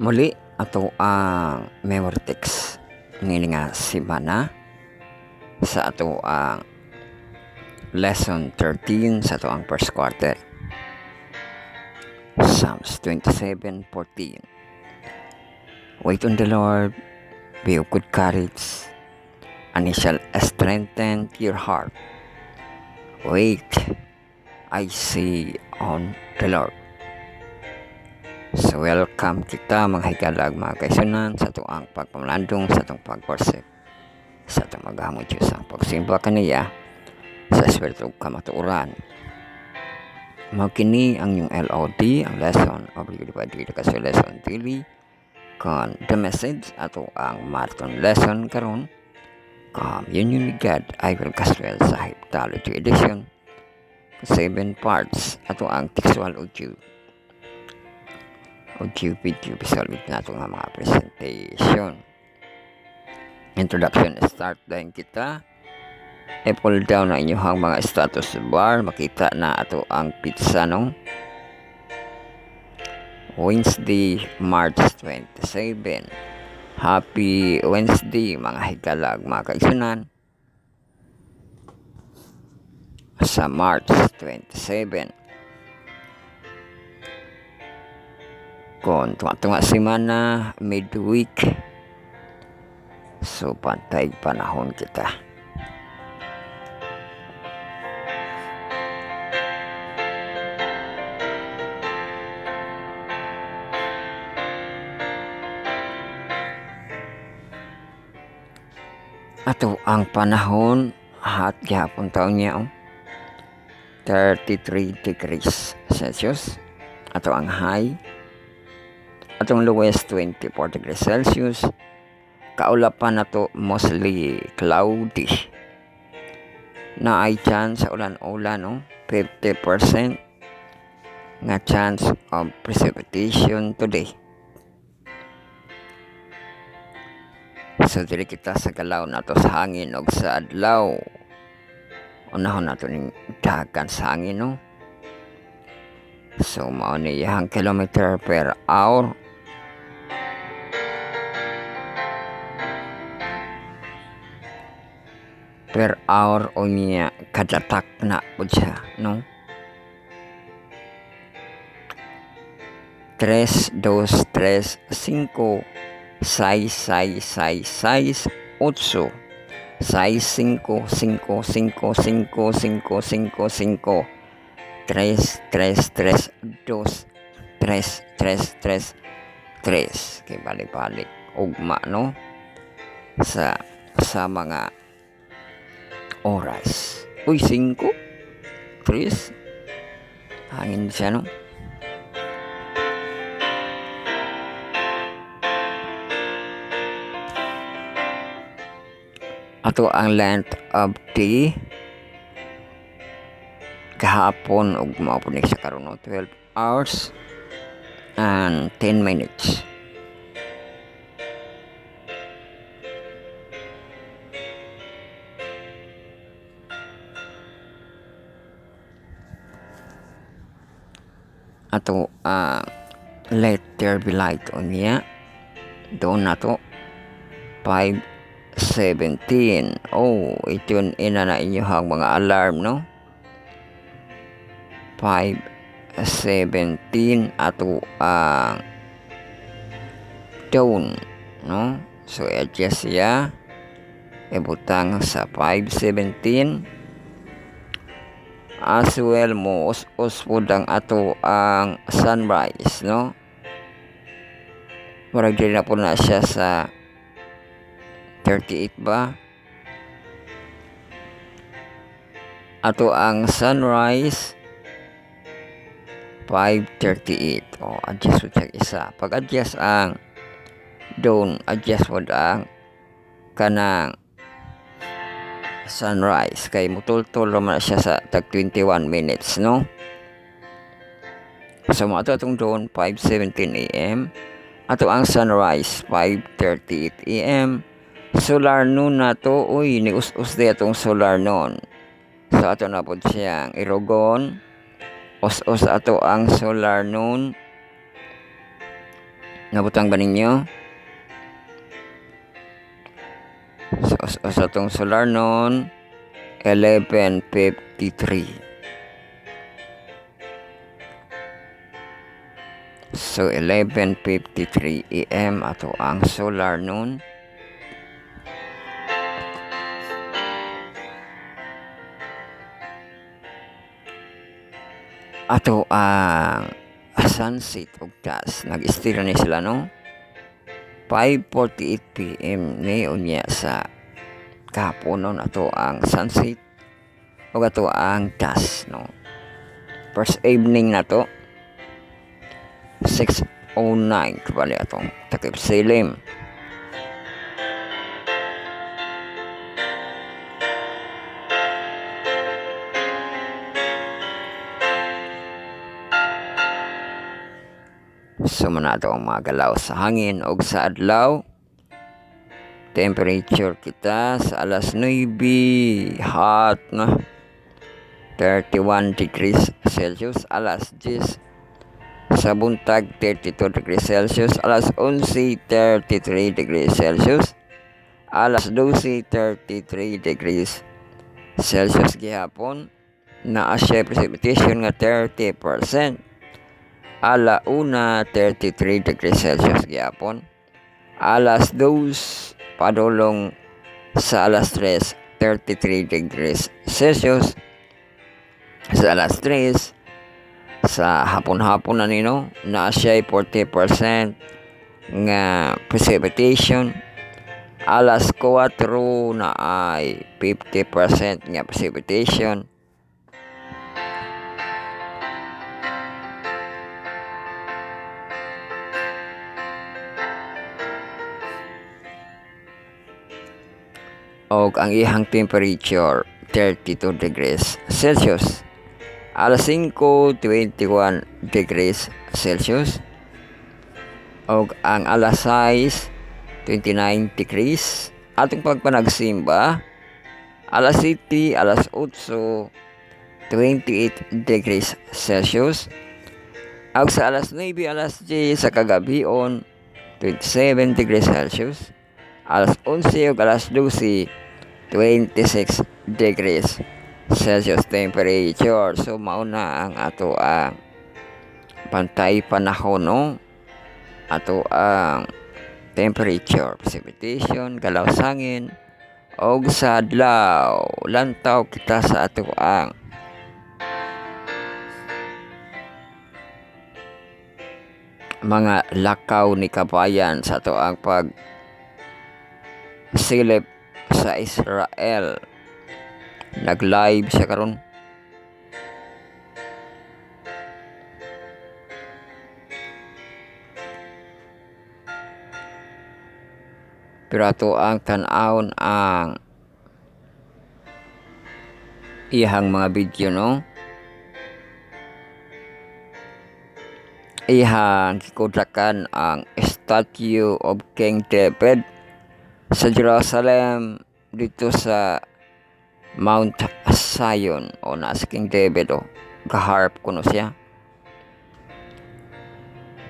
Muli ato ang memory text ngini nga semana sa ato ang lesson 13 sa ato ang first quarter. Psalms 27:14. Wait on the Lord, be of good courage, and He shall strengthen your heart. Wait, I say on the Lord. So welcome kita mga hikalag mga kaisunan sa tuang pagpamalandong sa itong pagporsip sa itong maghamon Diyos ang pagsimba kaniya sa espiritu kamatuuran. Magkini ang yung LOD, ang lesson of Divided kasi lesson daily kon the message ato ang marathon lesson karon Union with God I will Caswell sa Heptalogy edition 7 parts ato ang textual audio video visual with nato nga mga presentation. Introduction start dahil kita i-pull down na inyong mga status bar, makita na ato ang pizza no Wednesday, March 27. Happy Wednesday mga hikalag mga kaisunan sa March 27. Kung tunga semana, midweek, so pantay panahon kita. Ato ang panahon, hot gihapon taon niya 33 degrees Celsius. Ato ang high, atong lowest 24 degrees Celsius. Kaulapan na to mostly cloudy. Na ay chance sa ulan-ulan 50% nga chance of precipitation today. So dili kita sa galaw na to sa hangin o sa adlaw. Unahon na to ning dagan sa hangin So mao ni yang kilometer per hour. Per hour o niya kadatak na po siya, no? 3, 2, 3, 5, 6, 6, 6, 6, 8, 6, 5, 5, 5, 5, 5, 5, 5, 3, 3, 3, 2, 3, 3, 3, 3. Kaya balik-balik. Ugma, no? Sa mga oras. 5, 3. Hangin siya, no? Ato ang length of day kahapon ug mao po ni sa karon 12 hours and 10 minutes. Ato let there be light on niya doon na to 5:17. Itun ina na inyong mga alarm no 5:17 ato ang down no, so adjust ya ibutang sa 5:17. As well mo us ang ato ang sunrise no, murag din na po na siya sa 38 ba ato ang sunrise 5:38. Adjust mo siya isa. Pag adjust ang down, adjust mo ang kanang sunrise kay mutultol naman siya sa tag 21 minutes no. So mo ato atong dawn 5:17 AM, ato ang sunrise 5:38 AM. Solar noon na to, ni us-us di atong solar noon. So ato na po siyang irogon, us-us ato ang solar noon Nabutang ba ninyo? Sa tong solar noon 11:53. So 11:53 AM ato ang solar noon. Ato ang sunset ug taas nag-estira ni sila no 5:48 PM ni unya sa kahapon noon ato ang sunset ug ato ang taas no. First evening na to 6:09 kabali atong takip silim. So manato ang mga galaw sa hangin o sa adlaw. Temperature kita sa alas 9 hot na 31 degrees Celsius. Alas 10 sa buntag 32 degrees Celsius. Alas 11 33 degrees Celsius. Alas 12 33 degrees Celsius gihapon. Naa siya precipitation nga 30%. Ala 1 33 degrees Celsius gihapon. Alas 2 padulong sa alas 3 33 degrees Celsius. Sa alas 3 sa hapon-hapon na nino na siya 40% nga precipitation. Alas 4 na ay 50% nga precipitation. Og ang ihang temperature 32 degrees Celsius. Alas 5 21 degrees Celsius. Og ang alas 6 29 degrees. Atong pagpanagsimba alas 7 alas 8 28 degrees Celsius. Og sa alas 9 alas 10 sa kagabion 27 degrees Celsius. Alas 11 ug alas 12 26 degrees Celsius temperature. So mauna ang ato ang pantay panahon no. Ato ang temperature, precipitation, galaw sangin og sa adlaw. Lantaw kita sa ato ang mga lakaw ni kabayan sa ato ang pag silip sa Israel. Nag-live siya karon. Pero ato ang tan-awon ang ihang mga video no. Ihang kikudrakan ang Statue of King David sa Jerusalem dito sa Mount Zion o nasa King David o gaharap kuno siya.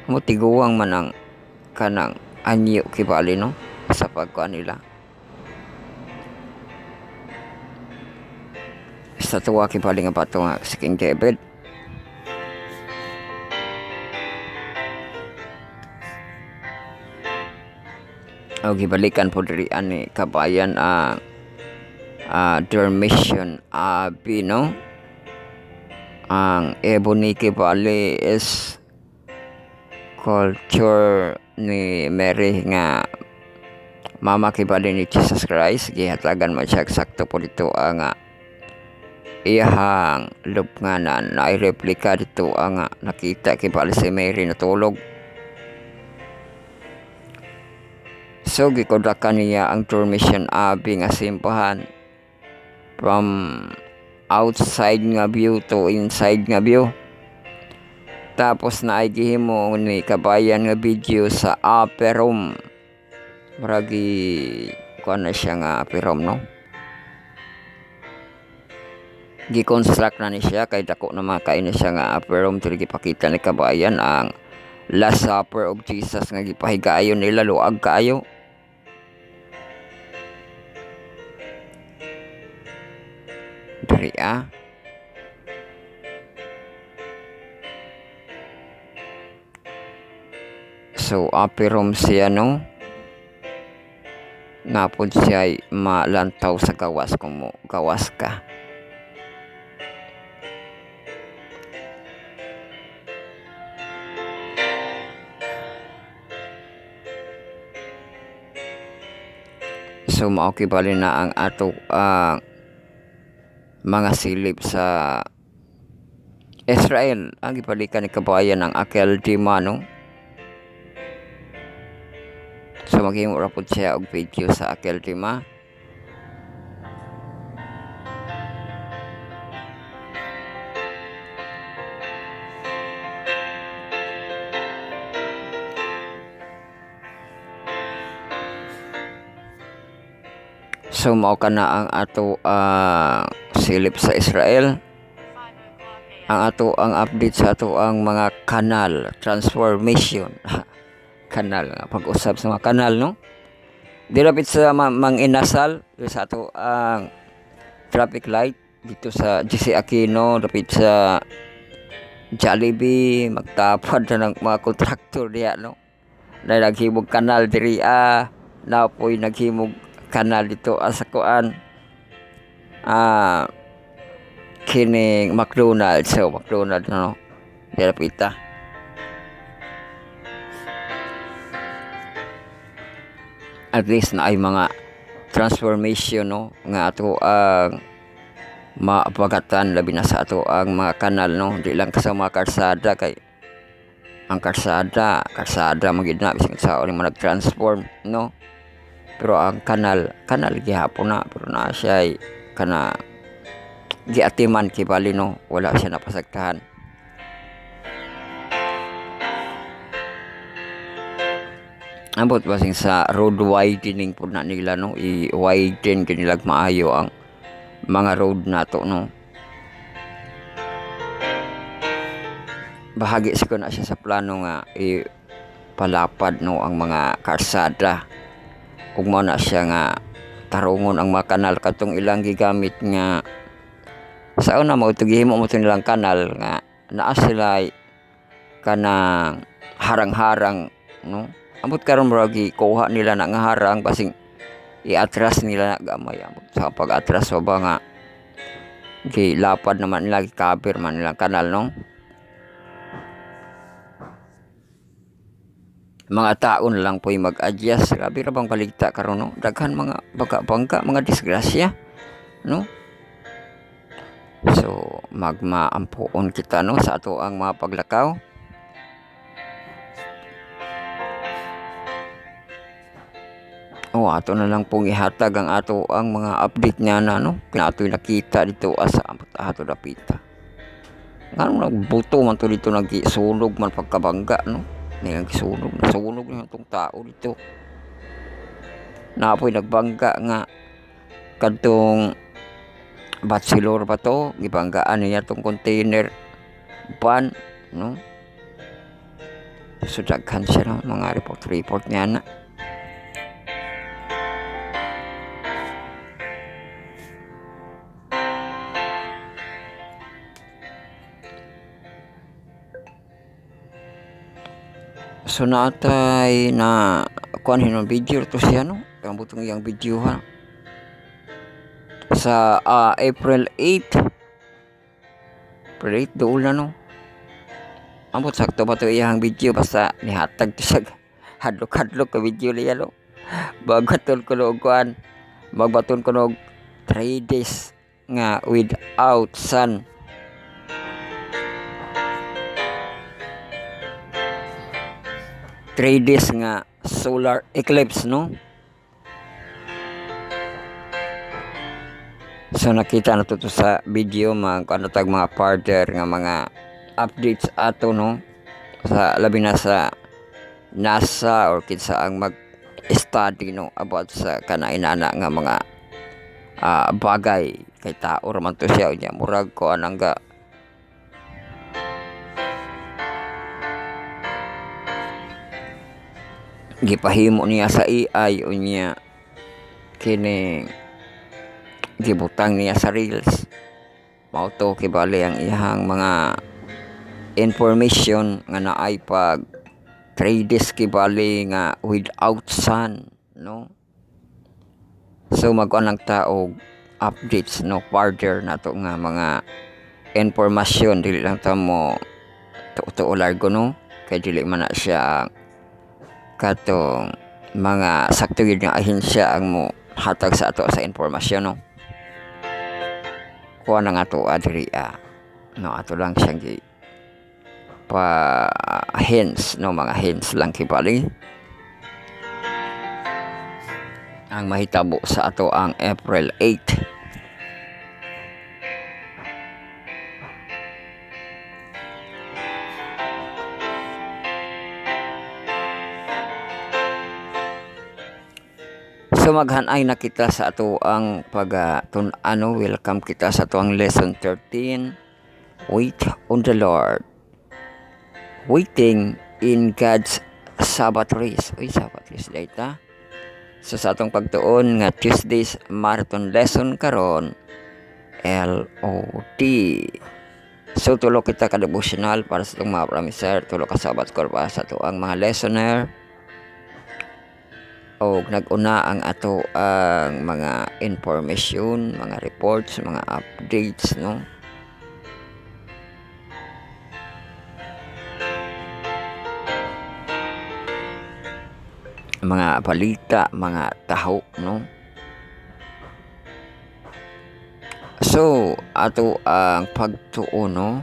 Mutiguang man ang kanang anyo kibali no sa pagkuan nila. Sa tuwa kibali nga pato nga sa King David. O gibalikan po diri ani kabayan ang Dormition Abbey no. Ang Ebony Kibali is culture ni Mary nga mama kibali ni Jesus Christ. Gihatagan man siya sakto po dito ang iyang lubnganan na replika dito ang nakita kibali si Mary natulog. So gikudrakan niya ang Dormition Abbey nga simbahan from outside nga view to inside nga view. Tapos na ay gihimo ni kabayan nga video sa upper room. Maragi kuan na siya nga upper room no. Gi-construct na ni siya kay dako na makain siya nga upper room dili gipakita ni kabayan ang Last Supper of Jesus nga gipahigayon nila, luag kaayo. Diri So apirom siya no, napod siya malantaw sa gawas kung mo gawas ka. So mao kibali na ang ato mga silip sa Israel ang gipalikan ni kabayan ng Akeldama no. So maghimo ra pud siya og video sa Akeldama. So mao kana ang ato silip sa Israel. Ang update sa ato ang mga kanal transformation. Kanal nga pag-usab sa mga kanal no. Dirapit sa Mang Inasal sa ato ang traffic light dito sa GC Aquino, dapit sa Jollibee, magtapad na ng mga kontraktor diya no. Dahil naghimog kanal diri napoy naghimog kanal dito sa kuan kining McDonald's. So McDonald's no, dirapita. At least na ay mga transformation no nga ato ang maapagatan labi na sa ato ang mga kanal no, di lang sa mga karsada kay ang karsada magid na bising sa ni nag-transform no, pero ang kanal gihapon na, pero na siya ay kana giatiman kibali no, wala siya napasagtahan. Ambot basing sa road widening po na nila no, i-widen kanilag maayo ang mga road nato no. Bahagi siguro na siya sa plano nga ipalapad no ang mga karsada, ug mao na siya nga tarungon ang mga kanal katong ilang gigamit nga sa una mo ito gihimo mo nilang kanal nga naa sila kanang harang-harang no. Ambot karon murag kuha nila na nga harang basing i-atras nila na gamay. Ambot sa pag-atras ba nga gilapad naman nila, cover man nilang kanal no. Mga taon lang po'y mag-adjust. Grabe ra bang baligta karon no, daghan mga bangka mga disgrasya no. So magmaampuon kita no sa ato ang mga paglakaw. Ato na lang pong ihatag ang ato ang mga update niya na no, kinato'y nakita dito asa ato dapita. Ngano nagbuto man to dito, nagisunog man pagkabangga no, nilang gisunog na itong tao dito. Napoy nagbangga nga kadtong bachelor ba to, gibanggaan niya tong container van no. So daghan siya no, mga report niya na. So natay na kuan hinon video to siya no, ang butong iyang video ha sa April 8 doon na no. Ambot sakto ba to iyang video, basta nihatag to sa hadlok ka video liya no. Bagaton ko no kuan, magbaton ko no 3 days nga without sun. Three days nga solar eclipse no. So nakita na to sa video mga further nga mga updates ato no, sa labi na sa NASA or kinsa ang mag-study no about sa kanainana nga mga bagay kay tao raman to siya unya murag ko anang gipahimo niya sa AI unya kini gibutang niya sa reels mao to kibali ang ihang mga information nga naay pag 3 days kibali nga without sun, no? So magkuan lang taog updates no further nato nga mga informasyon dili lang ta mo tuo largo no kay dili man na siya katong mga sakto gyud nga ahensya ang mo hatag sa ato sa informasyon no. Kuha na nga to adri no ato lang siyang pa hints no mga hints lang kibali ang mahitabo sa ato ang April 8. So maghanay na kita sa ato ang welcome kita sa ato ang lesson 13. Wait on the Lord. Waiting in God's Sabbath rest. Sabbath rest data. So sa atong pagtuon nga Tuesday's marathon lesson karon LOT. So tulo kita ka devotional para sa atong mga promiser, tulo ka Sabbath core para sa ato ang mga listener. O nag-una ang ato ang mga information, mga reports, mga updates no. Mga balita, mga taho no. So ato ang pagtuon no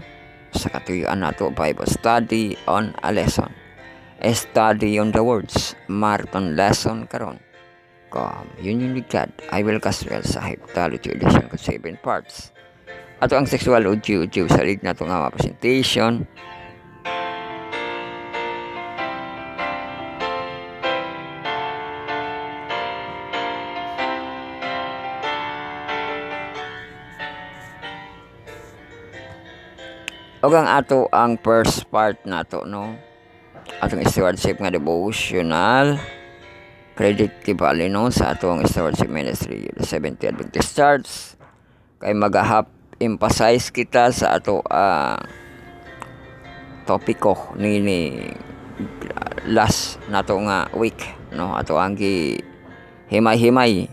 sa katuyuan nato Bible study on a lesson. A study on the words marathon lesson karon communion with God. I will cast well sa Heptalogy edition ko 7 parts. Ato ang sexual audio sa lig nato nga presentation. Og ang ato ang first part nato no atong stewardship nga devotional credit kibali no sa atong stewardship ministry the Seventh-day Adventist Church kay magahap emphasize kita sa ato topiko ni last nato nga week no ato ang himay-himay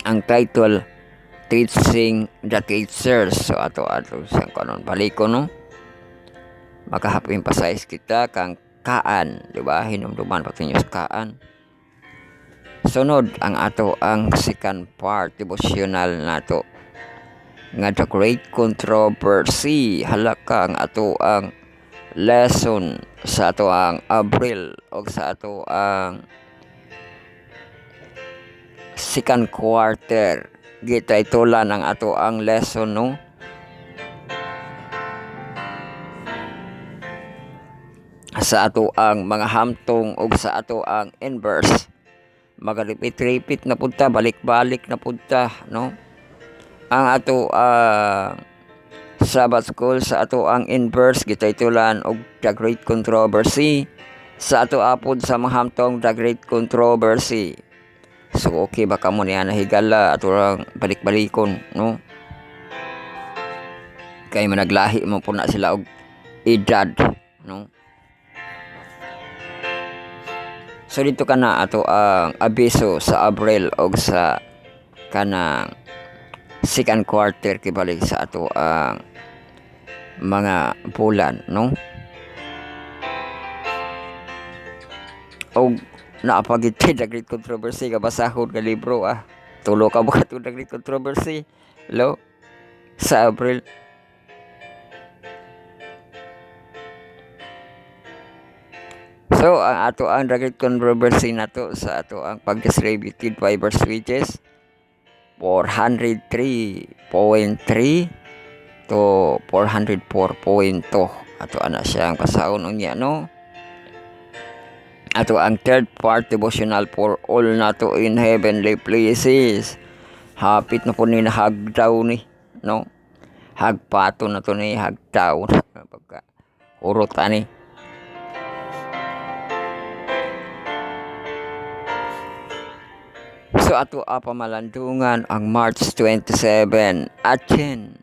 ang title Teaching the Teachers. So ato siyang kanon baliko no makahap emphasize kita kang kaan, di ba? Hinumduman pati news kaan. Sunod ang ato ang second part devotional nato nga the great controversy. Halaka ang ato ang lesson sa ato ang April o sa ato ang second quarter. Gitaytulan ang ato ang lesson no. Sa ato ang mga hamtong o sa ato ang inverse magaripit-ripit na punta balik-balik na punta no ang ato Sabbath school sa ato ang inverse gitaytulan og the great controversy sa ato apod sa mga hamtong the great controversy. So okay baka mo niya nahigala ato lang balik-balikon no kay managlahi mo po na sila og edad no. So dito kana ato ang abiso sa April og sa kanang second quarter kibalik sa ato ang mga bulan no. Og naapagitid ang great controversy kabasahon nga libro tulo ka buhat ang great controversy lo sa April. So ang ato ang great controversy nato sa ato ang pag-distributed fiber switches 403.3 to 404.2 ato ana siyang pasahon unya no. Ato ang third part devotional for all nato in heavenly places. Hapit na po ni hagdaw ni no. Hagpato na to ni hagdaw na pagka urot ani. So ato pamalandungan ang March 27, Atin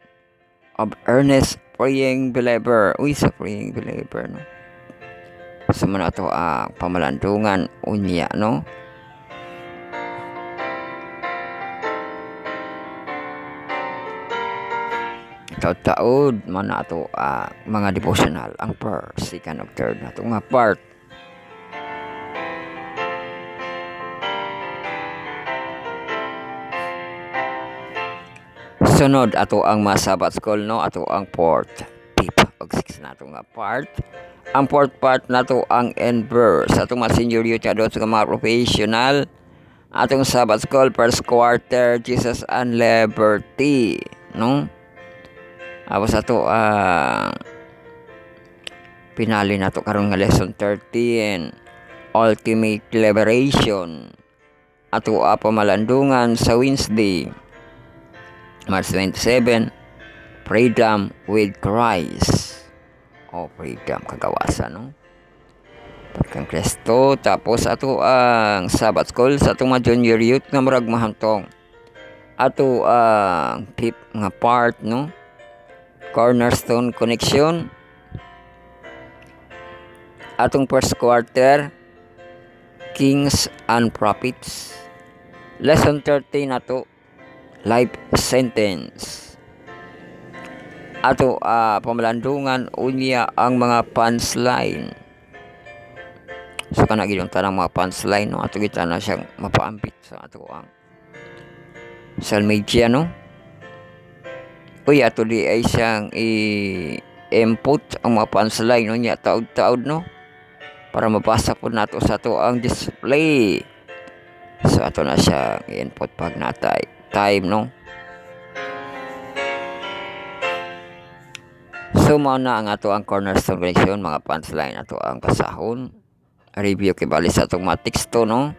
of Earnest Praying Believer. Uy, sa Praying Believer, no? So man ato ang pamalandungan unya, no? Taud-taud man ato mga devotional ang first, second, ug third nato nga part. Sunod ato ang mga Sabbath school, no? Ato ang fourth, fifth, ug sixth nato nga part. Ang fourth part nato ang end verse. Atong mga senior youth adults nga mga professional. Atong Sabbath school first quarter, Jesus and Liberty, no? Tapos ato pinali nato karon nga lesson 13, Ultimate Liberation. Ato pamalandungan sa Wednesday, March 27, Freedom with Christ. Freedom, kagawasan, no? Pagkang Kristo. Tapos ato ang Sabbath school sa atong mga junior youth nga murag mahantong. Ato ang fifth nga part, no? Cornerstone Connection. Atong first quarter, Kings and Prophets. Lesson 13 nato, Life Sentence. Ato pamalandungan unya ang mga punchline. So kana gid yung tanang mga punchline, no? Ato kita na siyang mapaambit sa ato ang social media, no? Uy, ato di ay siyang i-input ang mga punchline, no? Nya taud-taud, no? Para mabasa po nato sa ato ang display. So ato na siya i-input pag natay time, no? So mao na ang ato ang cornerstone connection, mga punchline ato ang basahon. Review kibali sa atong mga teksto, no?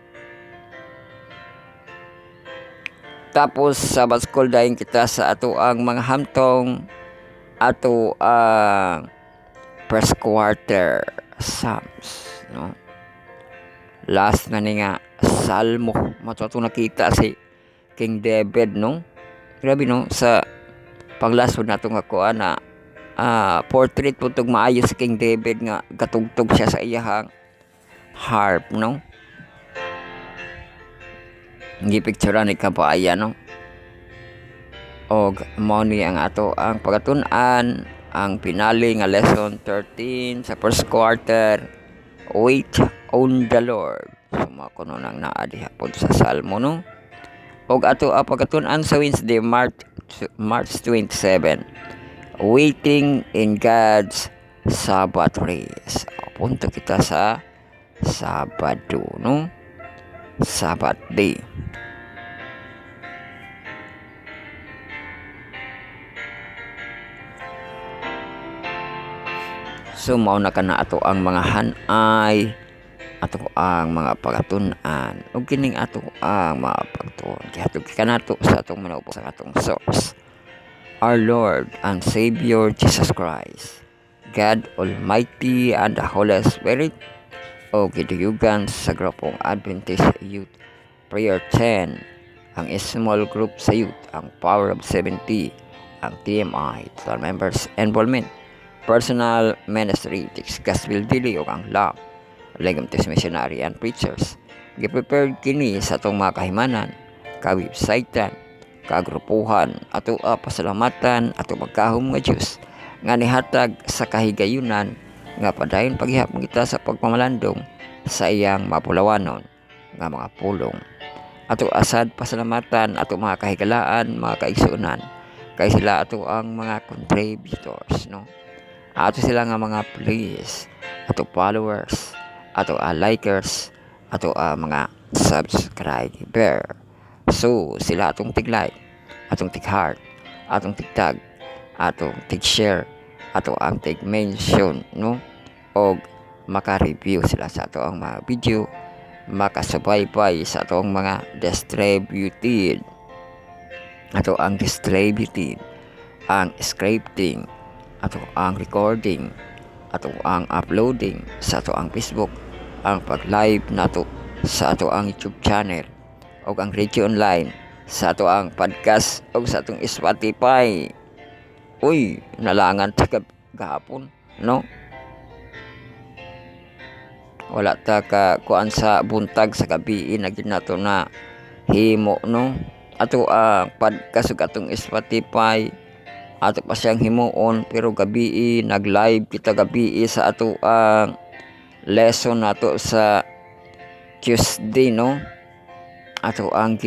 Tapos Sabbath school dayon kita sa ato ang mga hamtong ato ang first quarter Psalms, no? Last na ni nga Salmo, matuto nakita si King David, no? Grabe, no? Sa paglasod nato nga kuan na portrait po itong maayo si King David nga gatugtog siya sa iyahang harp, no? Hindi picture ni kabaaya, no? Og mao ni ang ato ang pagatun-an ang pinali nga lesson 13 sa first quarter, Wait on the Lord. So makuno nang naa diha pod sa Salmo, no? Og ato pagatun-an sa Wednesday, March 27, Waiting in God's Sabbath Rest. Punto kita sa Sabado, no? Sabbath day. So mao na kana ato ang mga hanay, ato ang mga pagatun-an, ug kining ato ang mga pagtuon gihatod kanato sa atong manaupo sa atong source, our Lord and Savior Jesus Christ, God Almighty and the Holy Spirit. O giduyugan sa grupong Adventist Youth Prayer 10, ang small group sa youth, ang Power of 70, ang TMI, total members involvement, personal ministry, gospel dili o ang law, Legamtes Missionary and Preachers. Giprepared kini sa atong mga kahimanan, ka-websitean, ka-grupuhan, ato pasalamatan, ato magkahom nga Diyos, nga nihatag sa kahigayunan, nga padayon paghihap kita sa pagpamalandong sa iyang mapulawanon nga mga pulong. Ato asad pasalamatan ato mga kahigalaan, mga kaigsuonan, kay sila ato ang mga contributors, no? Ato sila nga mga please, ato followers, ato likers, ato mga subscriber. So sila atong tig-like, atong tig-heart, atong tig-tag, atong tig-share, ato ang tig-mention, no? Og maka-review sila sa ato ang mga video, makasubaybay sa ato ang mga distributed, ato ang distributed, ang scripting, ato ang recording, ato ang uploading sa ato ang Facebook, ang pag-live nato sa ato ang YouTube channel, o ang radio online sa ato ang podcast o sa atong Spotify. Uy, nalangan ta gahapon, no? Wala ta ka kuan sa buntag sa gabi na gid nato na himo, no? Ato ang podcast ug atong Spotify ato pa siyang himuon, pero gabi nag-live kita gabi sa ato ang lesson nato sa Tuesday, no? Ato ang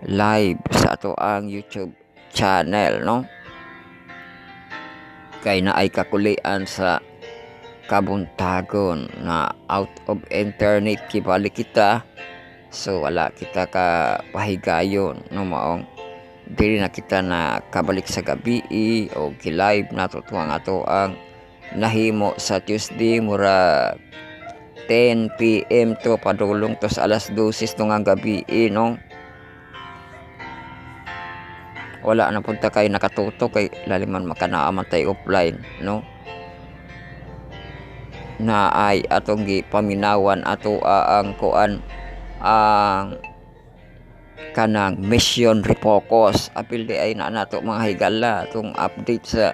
live sa ato ang YouTube channel, no? Kay na ay kakulian sa kabuntagon na out of internet kibali kita, so wala kita ka pahigayon, no? Maong dili na kita na kabalik sa gabi o gi-live nato tuwang ato ang nahimo sa Tuesday mura 10 PM to padulong to sa alas 12 ng gabi, no? Wala na punta kay nakatuto kay laliman makanaaman tayo offline, no? Na ay atong gipaminawan ato ang kuan ang kanang mission refocus. Apil di ay na nato mga higala atong update sa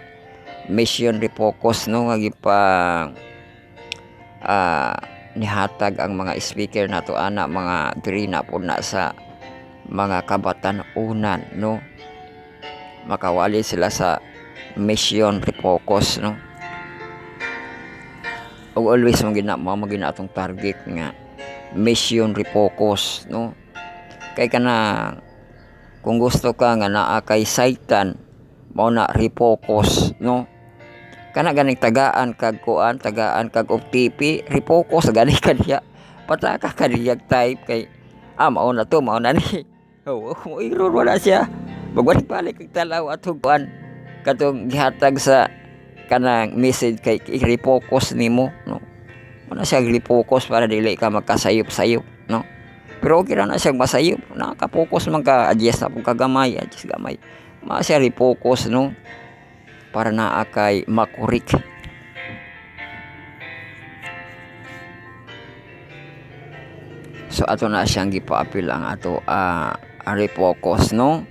mission refocus, no? Nga gipang nihatag ang mga speaker nato ana mga diri na po na sa mga kabatan-unan, no? Makawali sila sa mission refocus, no? O always magina atong target nga mission refocus, no? Kay kana kung gusto ka nga naa kay Satan mao na refocus, no? Kana ganing tagaan kag kuan, tagaan kag OTP, refocus gani kaniya. Pataka kaniyag type kay mao na to, mao na ni. Oh, error wala siya. Magbalik-balik kag talaw atong kuan katong gihatag sa kanang message kay i-refocus nimo, no? Wala siya refocus para dili ka magkasayop-sayop, no? Pero okay na siya masayop, nakaka-focus man ka, adjust na po kagamay, adjust gamay. Ma siya refocus, no? Para naa kay makurik. So ato na siyang gipaapil ang ato refocus, no?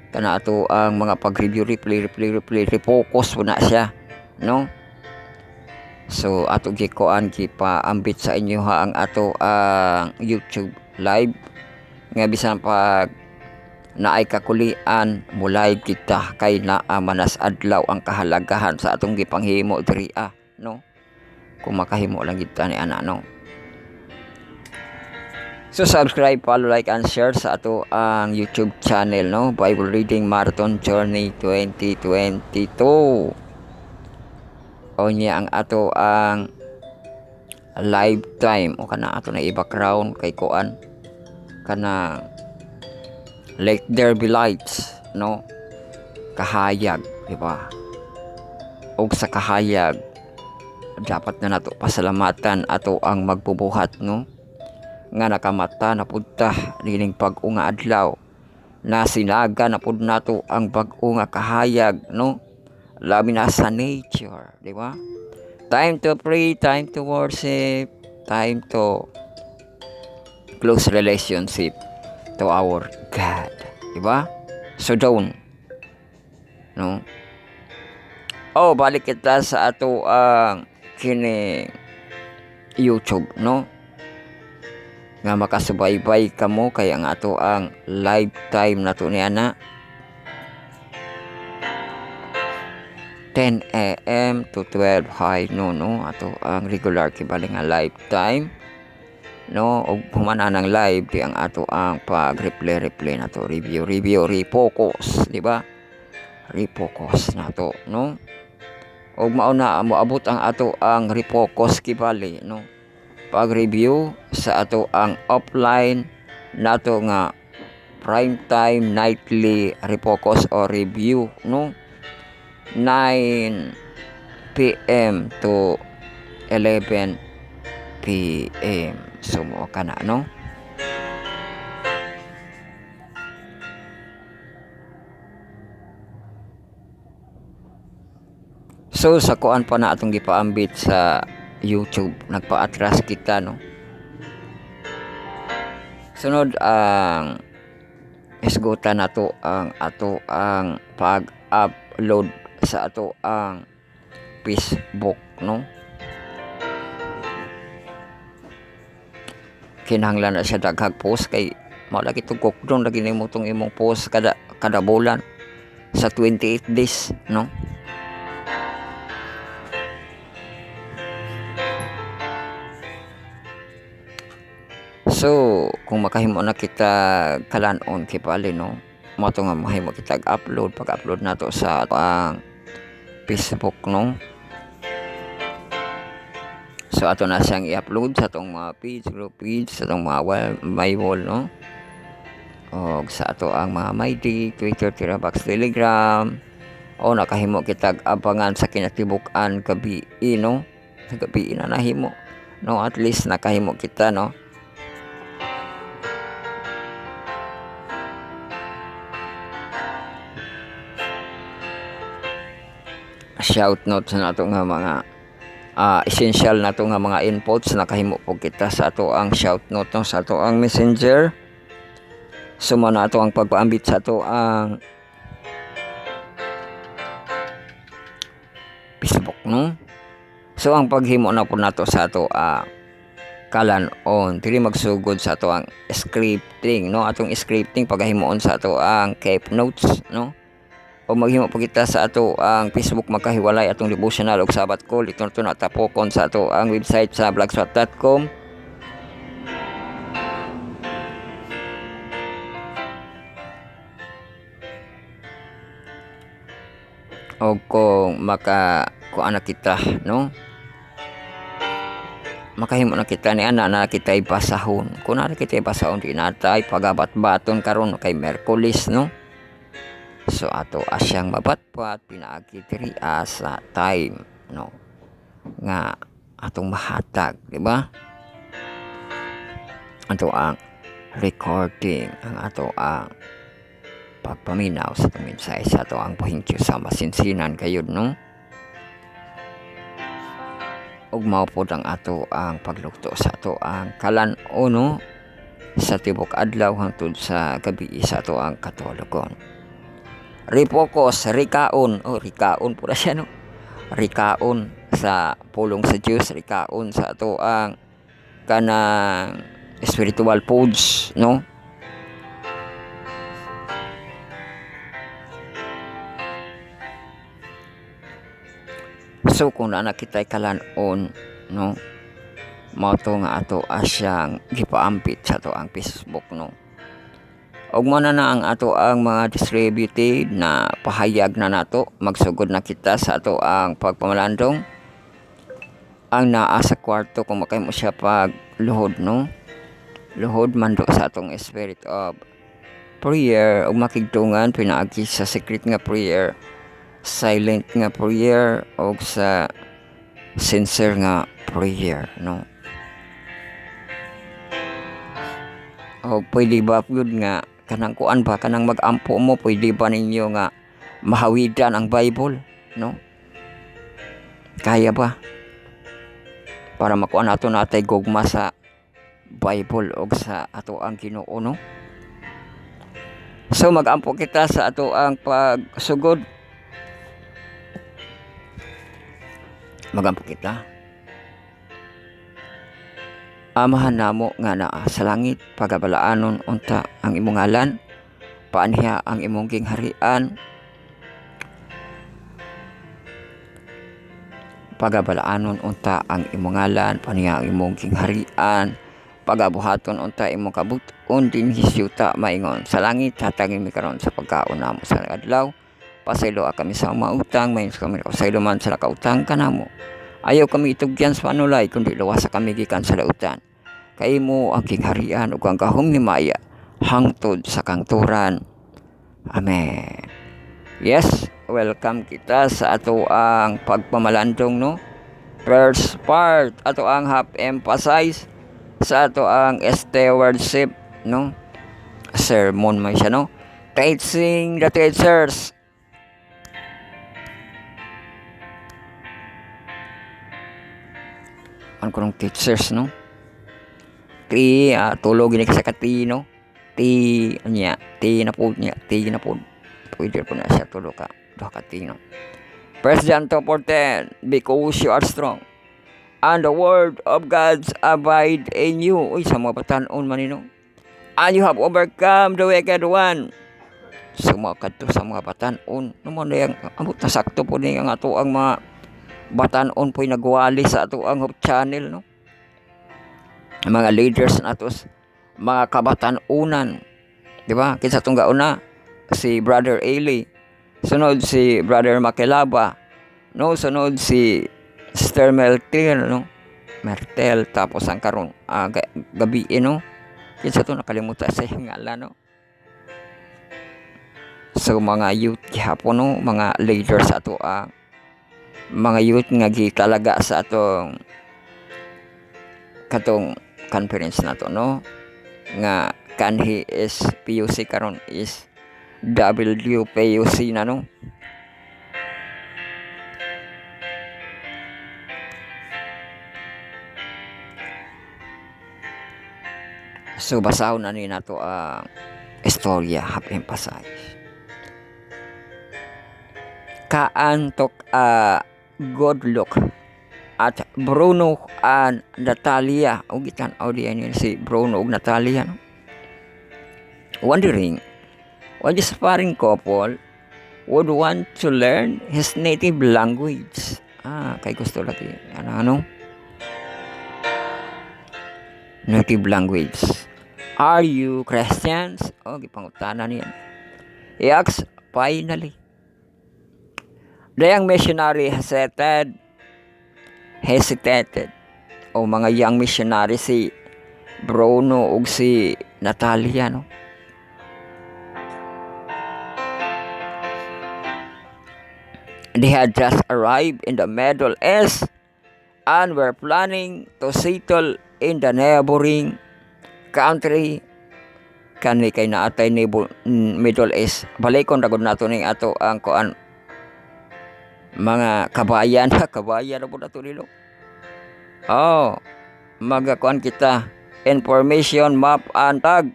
Kana ato ang mga pag-review replay refocus po na siya, no? So ato gikuan gipaambit sa inyo ang ato ang YouTube live nga bisan pag naay kakulian mo live kita kay naa manas adlaw ang kahalagahan sa atong gipanghimo diri, no? Kung makahimo lang kita ni ana, no? So subscribe, follow, like and share sa ato ang YouTube channel, no? Bible Reading Marathon Journey 2022. O niya ang ato ang lifetime o kana ato na i-background kay kuan kana let there be lights, no? Kahayag, di ba? Og sa kahayag dapat na nato pasalamatan ato ang magbubuhat, no? Nga nakamata na punta nining bag-o nga adlaw na sinaga na pud nato ang bag-o nga kahayag, no? Labi na sa nature, di ba? Time to pray, time to worship, time to close relationship to our God, di ba? So down, no? Balik kita sa ato ang kini YouTube, no? Nga makasubaybay kamo kay ang ato ang lifetime nato ni ana 10 AM to 12 high noon, no? Ato ang regular kibali nga lifetime, no? Og humana ng live di ang ato ang pag-replay nato, review, refocus, di ba? Refocus nato, no? Og mao na moabot ang ato ang refocus kibali, no? Pag-review sa ato ang offline nato nga prime time nightly refocus o review, no? 9 PM to 11 PM. So mo ka na, no? So sa kuan pa na atong gipaambit sa YouTube, nagpa-atras kita, no? Sunod ang isgutan nato ang ato ang pag-upload sa ato ang Facebook, no? Kinahanglan na siya daghang post kay mao lagi tugkok lagi nimo tong imong post kada bulan sa 28 days, no? So kung makahimo na kita kalan-on kay pali, no, mao to nga mahimo kita upload pag-upload nato sa ang Facebook, no. So ato na siyang i-upload sa atong mga page, group page, sa atong mga my wall, no, o sa ato ang mga MyD, Twitter, Tirabox, Telegram, o nakahimo kitag abangan sa kinatibuk-an gabi, no, sa gabi na nahimo, no, at least nakahimo kita, no. Shout note sa nato nga mga essential na to nga mga inputs nakahimo po kita sa ato ang shout note, no, sa ato ang messenger. Suma na ato ang pagpaambit sa ato ang Facebook, no. So ang paghimo na po nato sa ato kalan-on dili magsugod sa ato ang scripting, no. Atong scripting pagahimoon sa ato ang keep notes, no, o maghimo pa kita sa ato ang Facebook makahiwalay atong devotional og sabat call ito na tapokon sa ato ang website sa blogspot.com. O kung kuan na kita, no, makahimo na kita ni ana na kita ibasahon kung na kita ibasahon di natay pagabat-baton karon kay Merkulis, no. So ato asyang mabatpat pinaagi diri sa time, no, nga atong mahatag, di ba? Ato ang recording, ang ato ang pagpaminaw sa itong mensahe sa ato ang pahinkyo sa masinsinan kayo, no. Ug mao pod ang ato ang paglukto sa ato ang kalan-on, no, sa tibok adlaw hangtod sa gabi sa ato ang katologon. Refocus, rikaon, rikaon pura siya, no, rikaon sa pulong sa Dios, rikaon sa ato ang kanang spiritual foods, no. So kung na kita'y kalan-on, no, mao to nga ato asyang gipaampit sa ato ang Facebook, no. Og mo na ang ato ang mga distributed na pahayag na nato magsugod na kita sa ato ang pagpamalandong ang naa sa kwarto kung makahimo siya pag luhod, no, luhod mando sa atong spirit of prayer ug makigtungan pinaagi sa secret nga prayer, silent nga prayer o sa sincere nga prayer, no. O pwede ba yun nga kanang kuan ba kanang mag-ampo mo, pwede ba ninyo nga mahawidan ang Bible, no, kaya ba para makuan nato natay gugma sa Bible o sa ato ang Ginoo, no. So mag-ampo kita sa ato ang pagsugod, magampo kita. Amahan namo nga naa sa langit, pagabalaanon unta ang imong ngalan, paaniha ang imong gingharian, pagabalaanon unta ang imong ngalan, paaniha ang imong gingharian, pagabuhaton unta imong kabut-on dinhi siyuta maingon sa langit, hatagin mi karon sa pagkaon namo sa adlaw, pasaylo kami sa mga utang, mayon kami pasaylo man sa nakautang kanamo. Ayaw kami itugyan sa panulay, kundi luwasa kami gikan sa lautan. Kay mo ang kingharian ug ang gahom ni Maya hangtod sa kangturan. Amen. Yes, welcome kita sa ato ang pagpamalandong, no. First part ato ang half emphasize sa ato ang stewardship, no. Sermon man siya, no. Teaching the teachers. Ang kunong teachers, no. ti tulog ini sa katino ti niya ti na po niya ti na po pwede po na siya tulog ka duha katino. 1 John 2:10, because you are strong and the word of God abide in you. Uy, sa mga batanon manino. And you have overcome the wicked one. Sumakat to sa mga batanon. Naman na yung amot na sakto po ni ang ato ang mga batanon po nagwali sa ato ang Hope Channel, no? Mga leaders natos, mga kabatanunan, di ba? Kinsa tong gauna si Brother Eli, sunod si Brother Makilaba, no? Sunod si Sister Mertel, no? Mertel, tapos ang karon gabi, no? Kinsa to nakalimutan sa ngalan, no? So mga youth gihapon, no? Mga leaders ato mga youth nga gitalaga sa atong katong conference na to, no? Nga kanhi is PUC karon is WPUC na, no? So basahon na ni nato ang istorya have emphasize. Kaantok good look at Bruno and Natalia. O gitan audiyan yun si Bruno ug Natalia, no? Wondering why this foreign couple would want to learn his native language. Kay gusto lagi ano native language. Are you Christians? Gipangutana niya. He asks finally. The young missionary hesitated. Mga young missionary si Bruno ug si Natalia, no? They had just arrived in the Middle East and were planning to settle in the neighboring country. Kani kay naatay ni Middle East. Balikon ragod nato ning ato ang kuan mga kabayan na po nato nilo. Magakuan kita information map and tag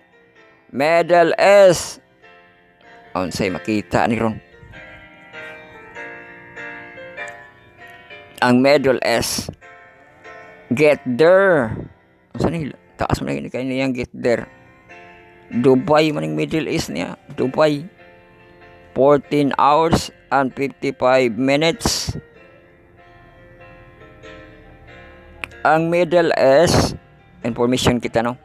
Middle East. Unsay makita ni ron ang Middle East. Get there. Unsa ni taas man ni kay niyang get there. Dubai maning Middle East niya. Dubai 14 hours and 55 minutes. Ang Middle East, information kita, no?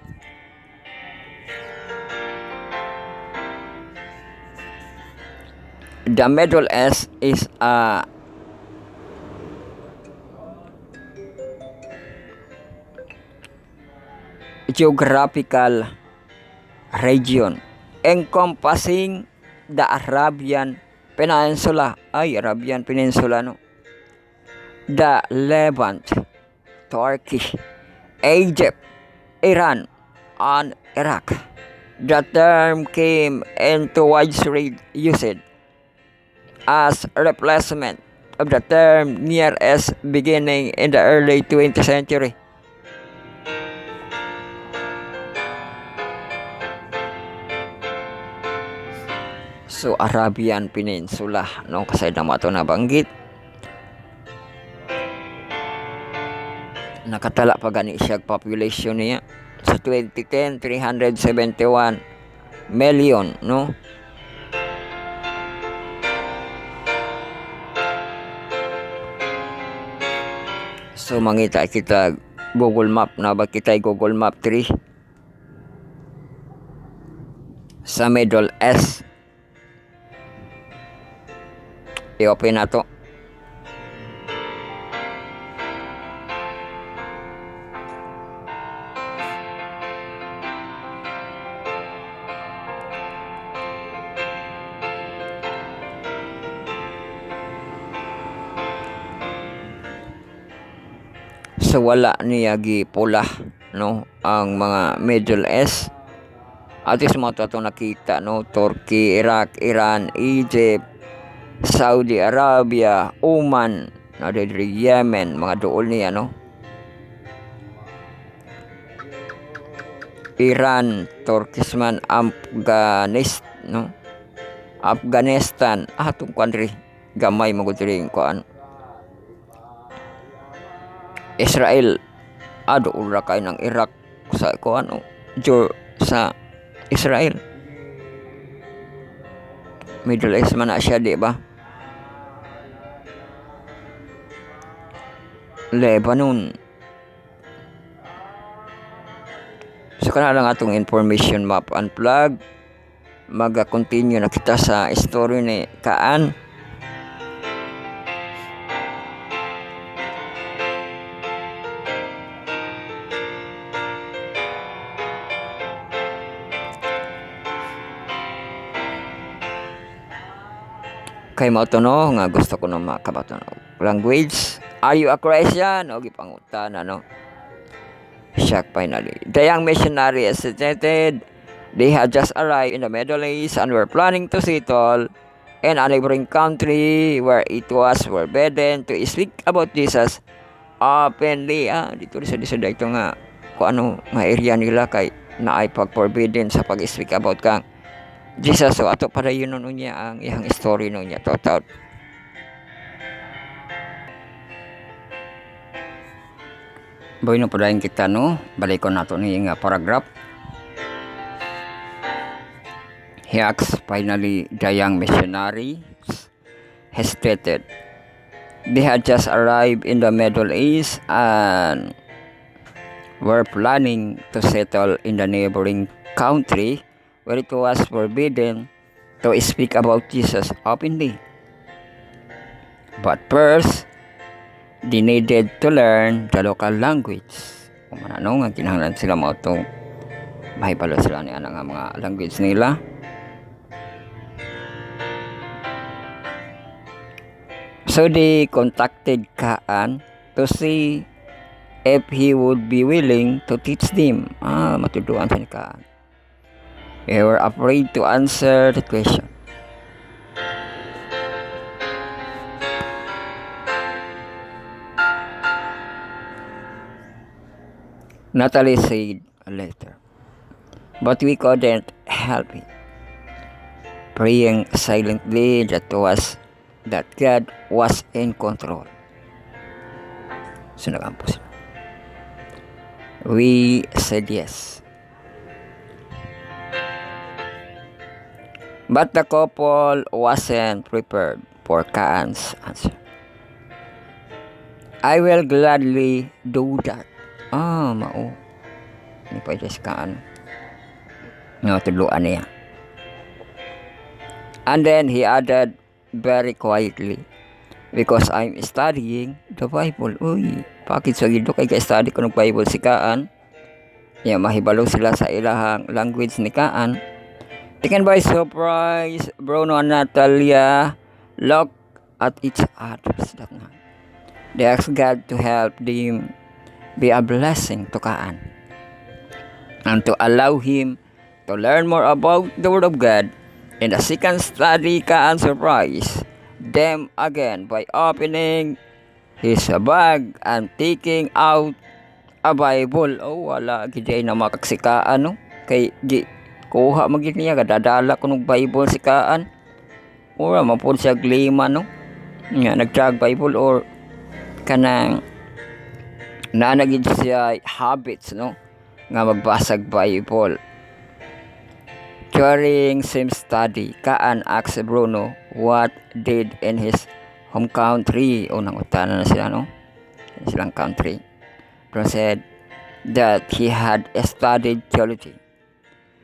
The Middle East is a geographical region encompassing the Arabian Peninsula. Arabian Peninsula, no? The Levant, Turkey, Egypt, Iran, and Iraq. The term came into widespread usage as a replacement of the term Near East beginning in the early 20th century. So Arabian Peninsula, no? Kasi dama ito nabanggit. Nakatala pa gani siya population niya sa 2010 371 million, no? So mangita kita Google Map na ba kita Google Map 3 sa Middle East. I-open na to. So wala niya gipula, no, ang mga Middle East. At least mo to nakita, no, Turkey, Iraq, Iran, Egypt, Saudi Arabia, Oman, Yemen, mga dool niya, no? Iran, Turkisman, no? Afghanistan, atong country gamay magudring kuan. Israel, ura kay ng Iraq sa kuan sa Israel. Middle East man na siya, di ba? Lebanon. So kana lang atong information map unplug. Maga-continue na kita sa story ni Kaan. Kay mao to no nga gusto ko na makabato no. Language. Are you a Christian? O gipangutan no. Shock finally. The young missionary stated they had just arrived in the Middle East and were planning to settle in a neighboring country where it was forbidden to speak about Jesus openly. Dito sa dito nga kung ano nga area nila kay naay pag-forbidden sa pag-speak about kang Jesus. So ato para yun nun niya ang iyang story nun niya total. Boy no padayon kita no, balik ko nato ni nga paragraph. He asked finally the young missionaries hesitated. They had just arrived in the Middle East and were planning to settle in the neighboring country where it was forbidden to speak about Jesus openly. But first, they needed to learn the local language. Kung manano nga kinahanglan sila mo itong mahibalo sila niya nga mga language nila. So they contacted Kaan to see if he would be willing to teach them. Matuduan sa ni Kaan. They were afraid to answer the question. Natalie said later, but we couldn't help it. Praying silently that God was in control. So nagampo sila. We said yes. But the couple wasn't prepared for Kaan's answer. I will gladly do that. Mao. Ini pa si Kaan. Tudloan niya. And then he added very quietly, because I'm studying the Bible. Uy, bakit sa gido kay ka-study ko ng Bible si Kaan? Mahibalo sila sa ilahang language ni Kaan. Taken by surprise, Bruno and Natalia looked at each other that night. They asked God to help them be a blessing to Kaan and to allow him to learn more about the Word of God. In the second study, Kaan surprised them again by opening his bag and taking out a Bible. Wala gid na makaksikaan no. Kay kuha magid niya kadadala kunog Bible si Kaan. Ora mapud siya glima no. Nagtag Bible or kanang nanagid siya habits no nga magbasag Bible. During same study, Kaan asked Bruno what did in his home country. Nangutana na sila no. Silang country. Bruno said that he had studied theology.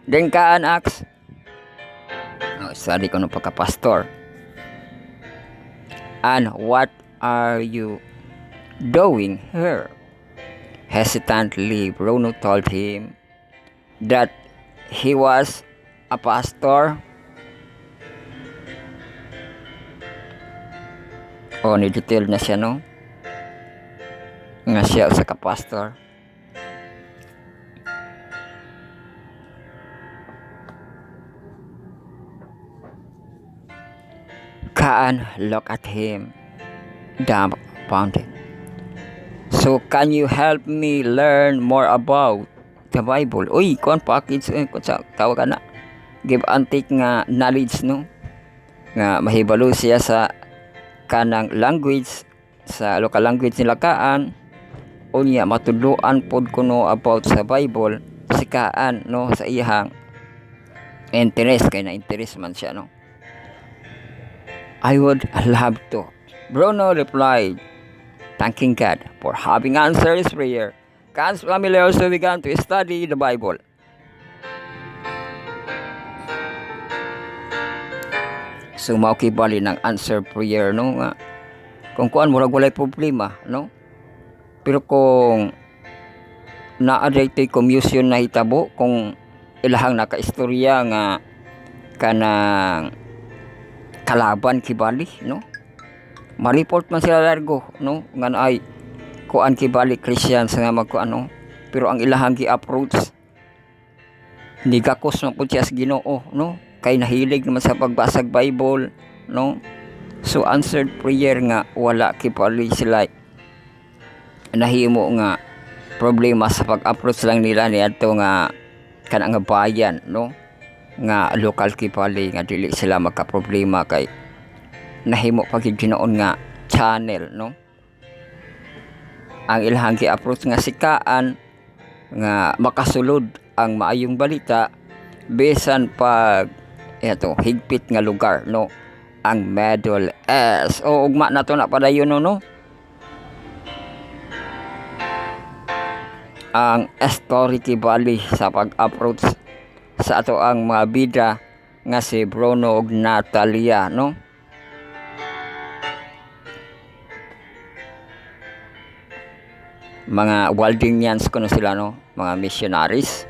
Then Kaan asked, study ko ng pagka-pastor. And what are you doing here? Hesitantly, Bruno told him that he was a pastor. Ni-detail na siya no. Nga siya sa ka-pastor. Kaan looked at him, dumbfounded. So can you help me learn more about the Bible. Uy, kuan package kung sa tawag ka na. Give antique nga knowledge, no? Nga mahibalo siya sa kanang language, sa local language nila kaan. Unya matudloan pod kuno about sa Bible si kaan, no, sa iyang interest, kay na interest man siya, no. I would love to. Bruno replied, thanking God for having answered his prayer. Kaan's family also began to study the Bible. So mao kibali ng answer prayer, no, nga kung kuan murag walay problema, no. Pero kung naa daytoy commotion na hitabo, kung ilahang nakaistorya nga kanang kalaban kibali, no, ma-report man sila largo, no, nga ay kuan kibali Christians nga magkuano, pero ang ilahang gi-approach nigakos man pud siya sa Ginoo, no, kay nahilig naman sa pagbasag Bible, no. So answered prayer nga wala kibali sila nahimo nga problema sa pag-approach lang nila niadto nga kanang bayan, no, nga local kibali nga dili sila magka-problema kay nahimo pagid ginoon nga channel, no. Ang ilahang gi-approach nga sikaan nga makasulod ang maayong balita bisan pag higpit nga lugar, no, ang Middle East. O ugma na to na padayon, no. Ang story kibali sa pag-approach sa ato ang mga bida nga si Bruno ug Natalia, no. Mga Waldinians kuno sila, no, mga missionaries.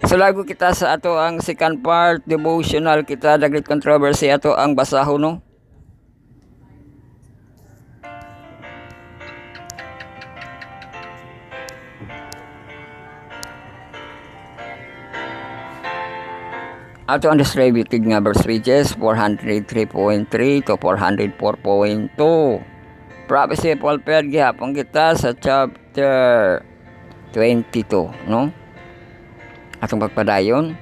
So lago kita sa ato ang second part devotional kita, the great controversy ato ang basahon, no. Ato ang distributed nga verse pages 403.3 to 404.2. Prophecy fulfilled gihapon kita sa chapter 22, no. Atong pagpadayon.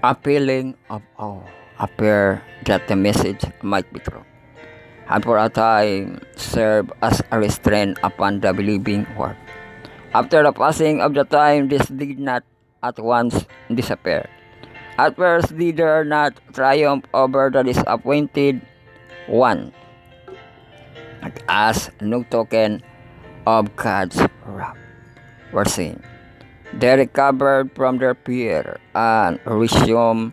Appealing of all, appear that the message might be true, and for a time serve as a restraint upon the believing world. After the passing of the time, this did not at once disappear. At first did there not triumph over the disappointed one, as no token of God's wrath were seen. They recovered from their fear and resumed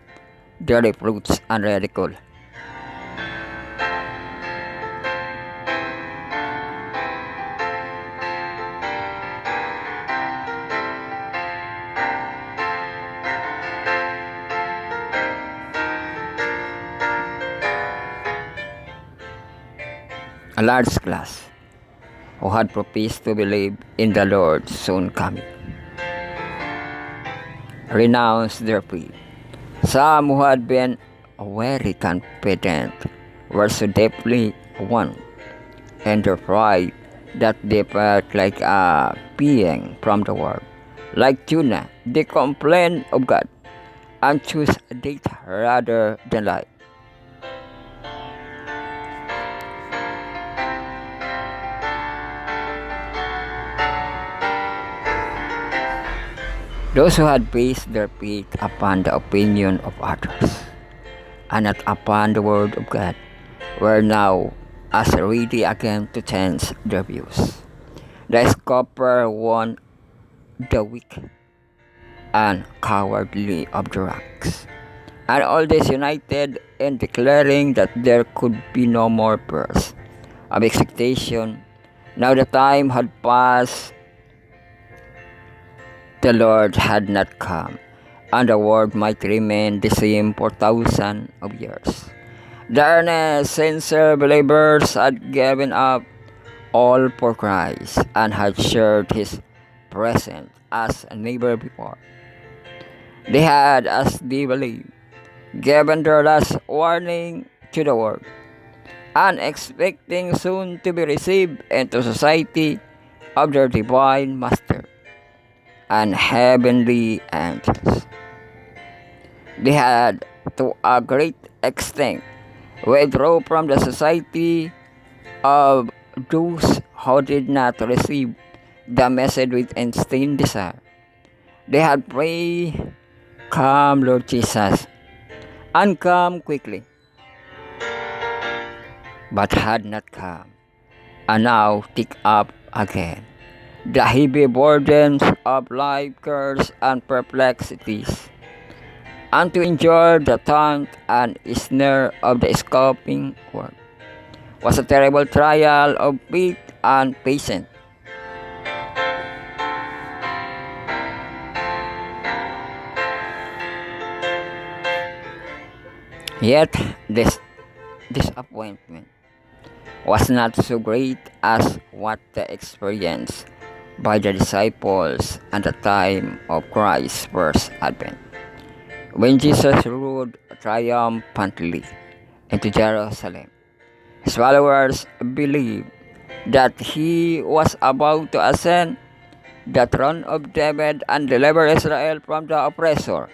their reproach and ridicule. A large class who had professed to believe in the Lord's soon coming renounced their faith. Some who had been very confident were so deeply won in their pride that they felt like a being from the world. Like Jonah, they complained of God and chose death rather than life. Those who had based their faith upon the opinion of others and not upon the word of God were now as ready again to change their views. The scoffer won the weak and cowardly of the ranks, and all this united in declaring that there could be no more burst of expectation. Now the time had passed, the Lord had not come, and the world might remain the same for thousands of years. The earnest, sincere believers had given up all for Christ and had shared His presence as never before. They had, as they believed, given their last warning to the world, and expecting soon to be received into society of their divine master and heavenly angels. They had, to a great extent, withdraw from the society of those who did not receive the message with instant desire. They had prayed, "Come, Lord Jesus, and come quickly," but had not come, and now take up again the heavy burdens of life cares and perplexities, and to endure the taunt and snare of the scoffing world was a terrible trial of faith and patience. Yet this disappointment was not so great as what they experienced by the disciples at the time of Christ's first advent, when Jesus rode triumphantly into Jerusalem. His followers believed that he was about to ascend the throne of David and deliver Israel from the oppressor.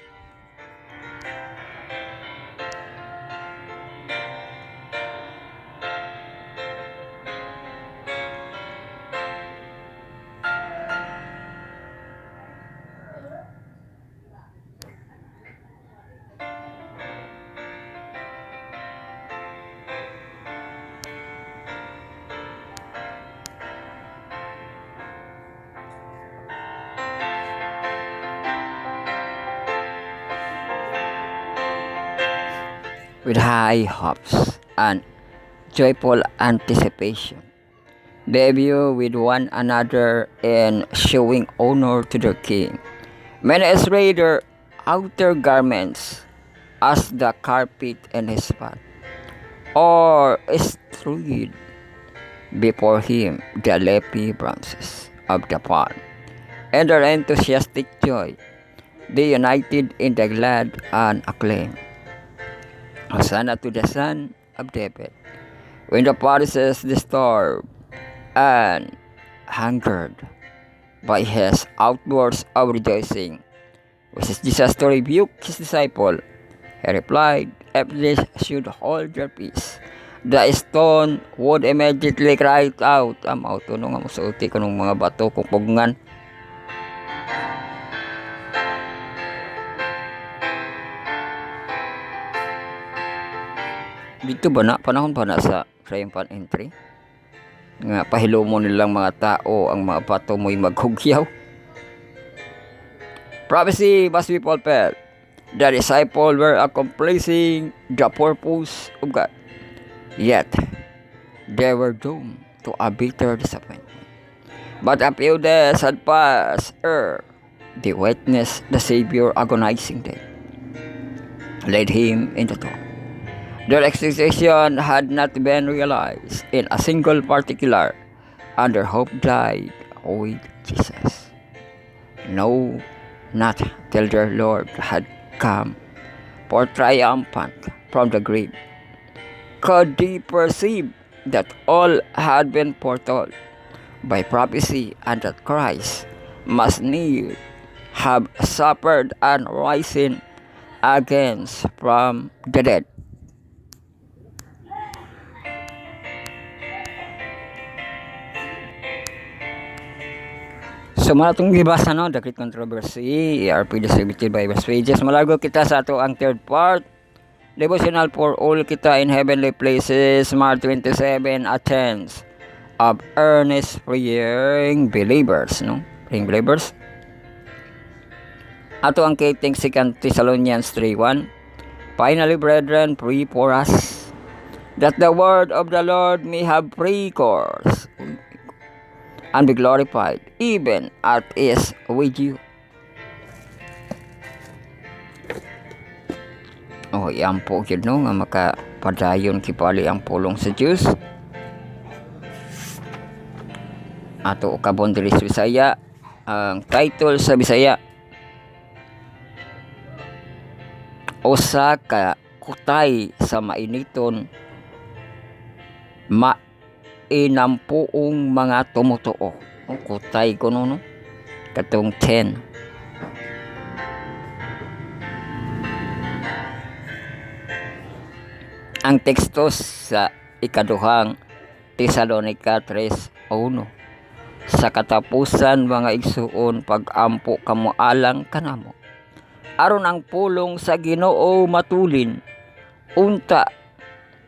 With high hopes and joyful anticipation, they view with one another in showing honor to their king. Many arrayed their outer garments as the carpet in his path, or strewed before him the leafy branches of the palm. In their enthusiastic joy, they united in the glad and acclaim, "Hosanna to the Son of David." When the Pharisees, disturbed and angered by his outbursts of rejoicing, wishes Jesus to rebuke his disciple, he replied, "If they should hold their peace, the stone would immediately cry out." Amaw to nga musuti ko ng mga bato kung pugngan. Dito ba na, panahon ba na sa triumphant entry? Nga pahilo mo nilang mga tao, ang mga bato mo'y maghugyaw. Prophecy must be fulfilled. The disciples were accomplishing the purpose of God. Yet, they were doomed to a bitter disappointment. But a few days had passed ere they witnessed the Savior agonizing them, led him into tomb. Their expectation had not been realized in a single particular, and their hope died with Jesus. No, not till their Lord had come forth triumphant from the grave could they perceive that all had been foretold by prophecy, and that Christ must needs have suffered and risen again from the dead. So mga itong gibasa no, the Great Controversy, ERP distributed by West Pages. Malago kita sa ato ang third part. Devotional for all kita in heavenly places, March 27, Athens, of earnest praying believers, no? Praying believers. Ato ang kiting 2 Thessalonians 3:1. Finally, brethren, pray for us, that the word of the Lord may have free course, and be glorified, even as is with you. Oh, yan po yun, no? Nga makapadayon kipali ang pulong sa Diyos. Ato kabon diri sa Bisaya, Ang title sa Bisaya, usa ka kutay sa mainiton mainampuong mga tumutuo. Kutay ko no, katong 10. Ang teksto sa ikaduhang Tesalonica 3:1. Sa katapusan mga igsuon, pag-ampo kamo alang kanamo, aron ang pulong sa Ginoo matulin, unta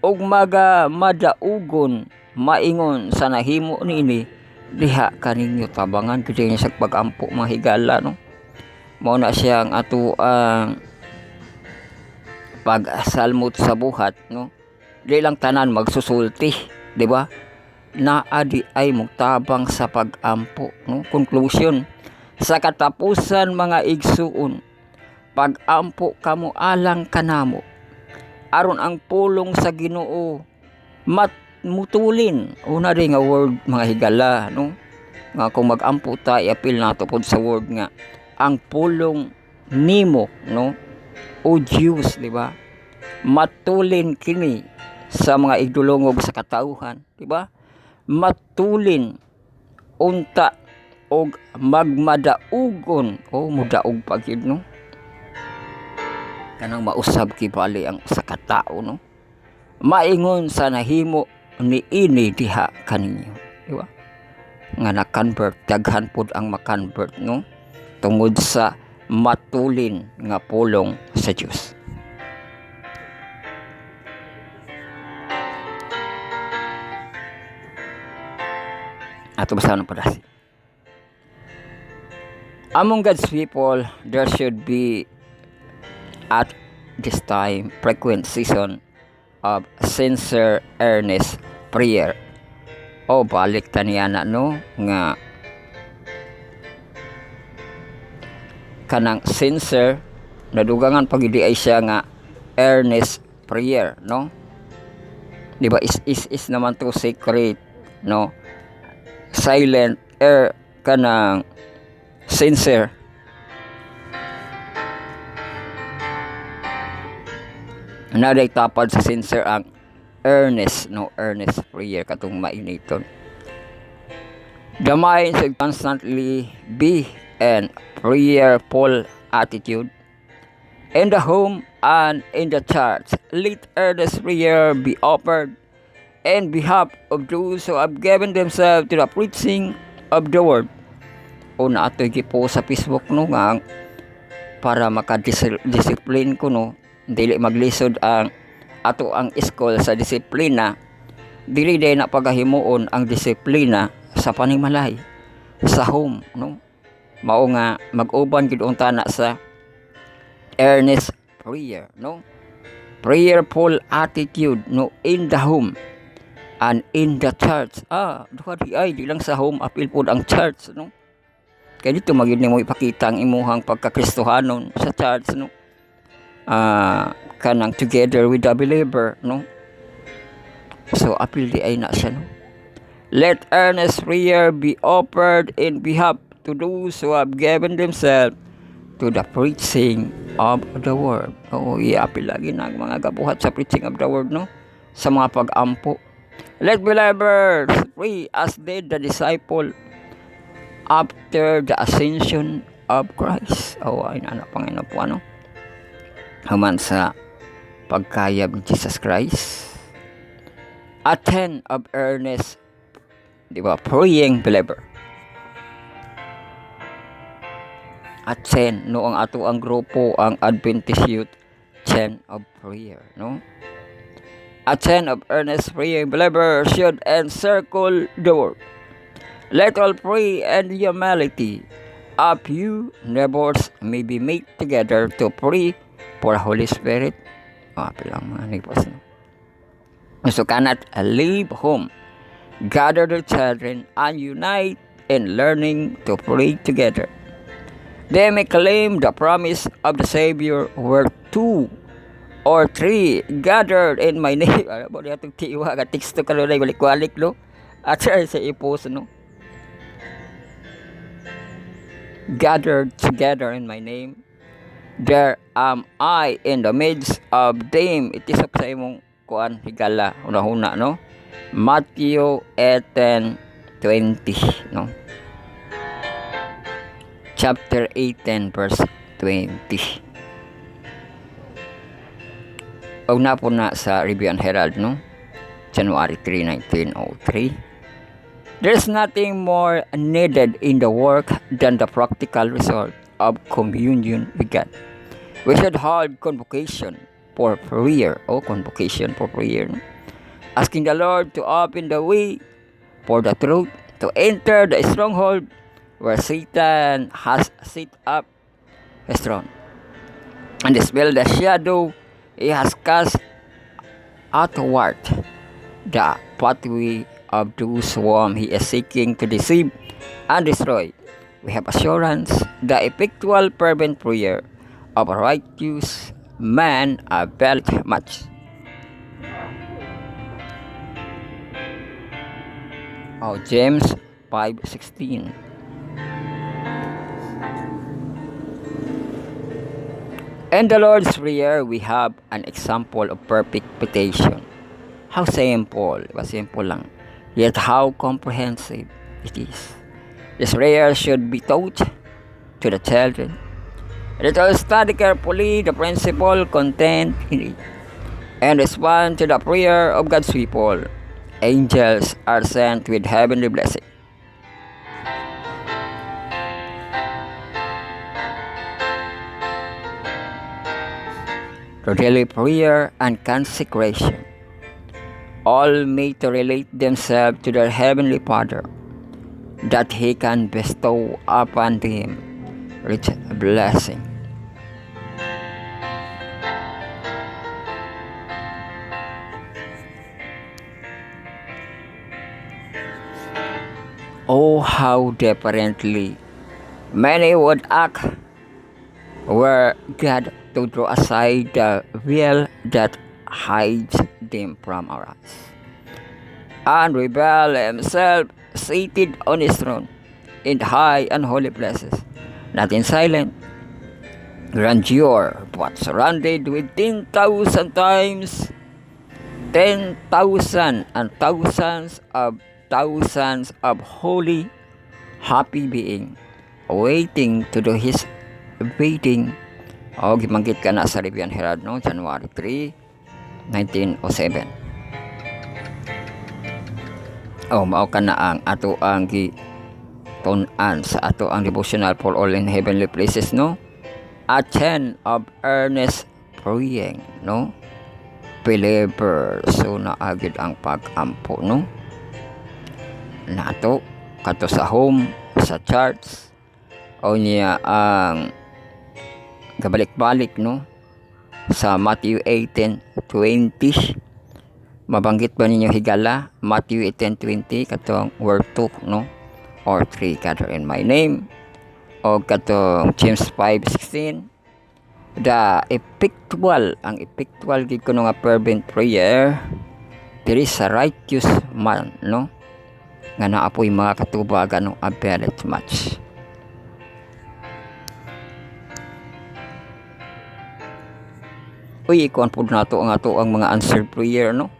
og madaugon maingon sa nahimo nini, diha kaninyo tabangan kay sa pag-ampo mga higala no. Mao na siya ang ato ang pagsalmot sa buhat no. Di lang tanan magsusulti, di ba? Naadi ay mugtabang sa pag-ampo no. Conclusion, sa katapusan mga igsuon, pag-ampo kamo alang kanamo, aron ang pulong sa Ginoo mutulin. Una rin nga word mga higala no, nga kung mag-ampo ta i-appeal nato pod sa word nga ang pulong nimo no, o Diyos, di ba? Matulin kini sa mga igdulongog sa katauhan, di ba? Matulin unta og magmadaugon o mudaog pagid no, kanang mausab kibali ang sa katao no, maingon sa nahimo ni ini diha kaninyo, di ba? Nga na-convert, daghan pod ang ma-convert no, tungod sa matulin nga pulong sa Dios. Ato basahan ang padasi. Among God's people, there should be at this time frequent season of sincere earnest prayer. O balik taniya na no, nga kanang sincere nadugangan pagidi ay siya nga earnest prayer no, di ba? Is naman to secret no, silent kanang sincere. Naday tapad sa sincere ang earnest no, earnest prayer katong mainiton. Gamay sa constantly be and prayerful attitude in the home and in the church. Let earnest prayer be offered in behalf of those who have given themselves to the preaching of the word. O na ato po sa Facebook no, nga para makadisiplin ko no, dili maglisod ang ato ang iskol sa disiplina, dili day na pagahimuon ang disiplina sa panimalay sa home no. Mao nga mag-uban gid unta na sa earnest prayer no, prayerful attitude no, in the home and in the church. Duha di lang sa home, apil pod ang church no. Kaya dito magid nimo ipakita ang imuhang pagkakristohanon sa church no, kanang together with the believer no. So apil di ay na siya no. Let earnest prayer be offered in behalf to those who have given themselves to the preaching of the word. I-apil lagi na mga gabuhat sa preaching of the word no, sa mga pag-ampo. Let believers pray as did the disciple after the ascension of Christ. Ay na Panginoon po ano, haman sa pagkayab ni Jesus Christ. Attend of earnest, di ba, praying believer. Attend no, ang ato ang grupo ang Adventist Youth Chain of Prayer no. Attend of earnest praying believer should encircle the word. Let all pray and humility. A few neighbors may be made together to pray for Holy Spirit. Pilang mga neighbors no. So cannot leave home, gather the children and unite in learning to pray together. They may claim the promise of the Savior where 2 or 3 gathered in my name. Ano ba itong tiwa ka teksto ka na balik-balik no, at sa i-post no. gathered together in my name, there am I in the midst of them. Itisok sa imong kuan higala una-una, no? Matthew 18:20, no? Chapter 18 verse 20. O na po na sa Review and Herald, no? January 3, 1903. There's nothing more needed in the work than the practical result of communion with God. We should hold convocation for prayer, convocation for prayer, no? Asking the Lord to open the way for the truth to enter the stronghold where Satan has set up his throne, and dispel the shadow he has cast outward the pathway of those whom he is seeking to deceive and destroy. We have assurance the effectual fervent prayer of a righteous man availeth much. James 5:16. In the Lord's Prayer, we have an example of perfect petition. How simple, simple lang, yet how comprehensive it is. This prayer should be taught to the children. Let us study carefully the principle contained in it and respond to the prayer of God's people. Angels are sent with heavenly blessing. To daily prayer and consecration, all made to relate themselves to their Heavenly Father, that He can bestow upon them rich blessing. Oh, how differently many would act were God to draw aside the veil that hides them from our eyes, and reveal Himself seated on His throne in high and holy places, not in silent grandeur, but surrounded with 10,000 times 10,000 and thousands of holy, happy beings waiting to do His bidding. Gimanggit ka na sa Review and Herald, no? January 3, 1907. Mao ka na ang ato ang gitunan sa ato ang devotional for all in heavenly places, no? A chain of earnest praying, no? Believer, so naagid ang pag-ampo, no? Nato kato sa home, sa church, o niya ang gabalik-balik, no? Sa Matthew 18:20. Mabanggit ba ninyo higala? Matthew 18:20 katong word 2, no? Or 3 gather in my name. O katong James 5:16. Ang effectual gid kuno nga fervent prayer diri sa righteous man, no? Nga naapoy mga katubagan no availeth much. Ikuan po nato ang ato ang mga answered prayer, no?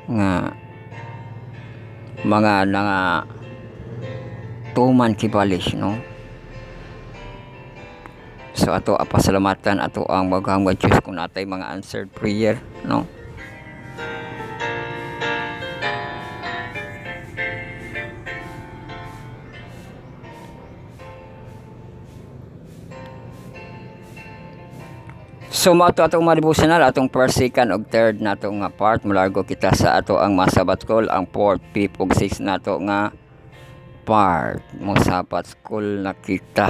Nga mga tuman kibalis, no? So ato pasalamatan ato ang maghangad Diyos kung natay mga answered prayer, no? So mato atong devotional atong first, second ug third nato nga part, mulargo kita sa ato ang masabat school, ang 4th, 5th ug 6th nato nga part mo sabat school na kita.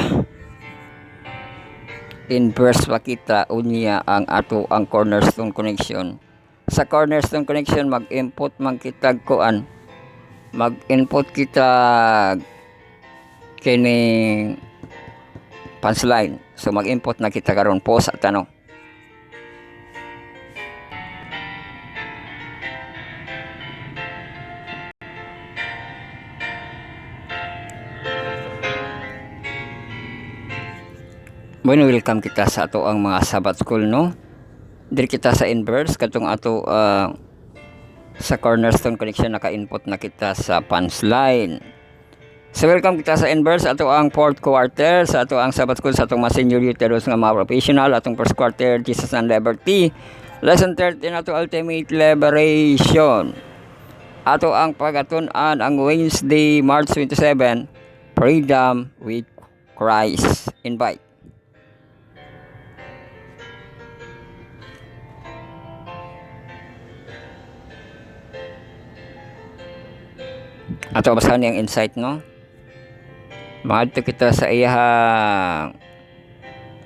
In verse pa kita unya ang ato ang cornerstone connection. Sa cornerstone connection mag-input man kita kuan. Mag-input kita kining punchline. So mag-input na kita karon po sa tanong. Bueno, welcome kita sa ato ang mga Sabbath School, no? Diri kita sa inverse katong ato sa Cornerstone Connection naka-input na kita sa punchline. So welcome kita sa inverse ato ang fourth quarter sa ato ang Sabbath School sa atong mga senior youthers nga mga professional atong first quarter Jesus and Liberty. Lesson 13 ato ultimate liberation. Ato ang pagatun-an ang Wednesday, March 27, Freedom with Christ. Invite. Ato basahan niyang insight, no? Maadto kita sa iyang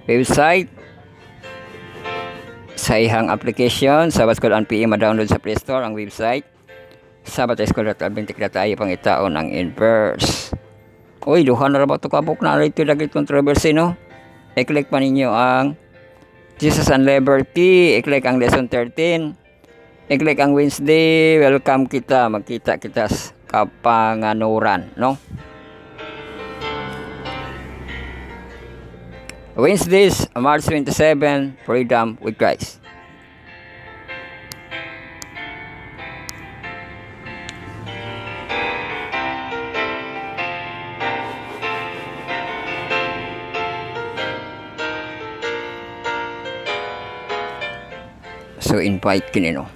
website, sa iyang application, Sabbath School on PE, ma-download sa Play Store ang website. sabbathschool.adventic.tayo pang itaon ang inverse. Uy, duha na rabat ito kabuk na rito lagi controversy, no? I-click pa ninyo ang Jesus and Liberty, i-click ang lesson 13, i-click ang Wednesday, welcome kita, magkita kita sa kapanganuran, no? Wednesdays, March 27, Freedom with Christ. So invite kini, no?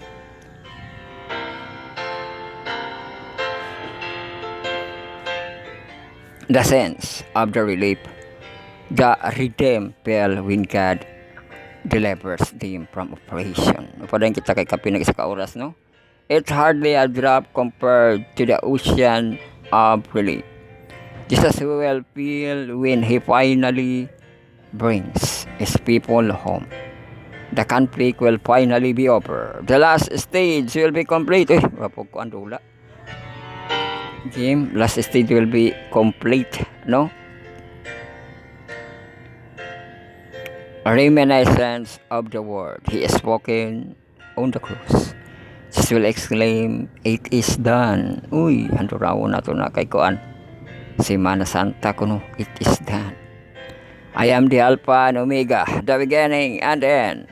The sense of the relief, the redeemed feel when God delivers them from oppression. Padang kita kay kapinag isa ka oras, no? It's hardly a drop compared to the ocean of relief. Jesus will feel when He finally brings His people home. The conflict will finally be over. The last stage will be complete. Wapog ko ang dula. Game, last stage will be complete, no? A reminiscence of the word He is spoken on the cross. Jesus will exclaim, "It is done." Uy, handurawo na to na kay Kuan. Semana Santa kuno, it is done. I am the Alpha and Omega, the beginning and the end.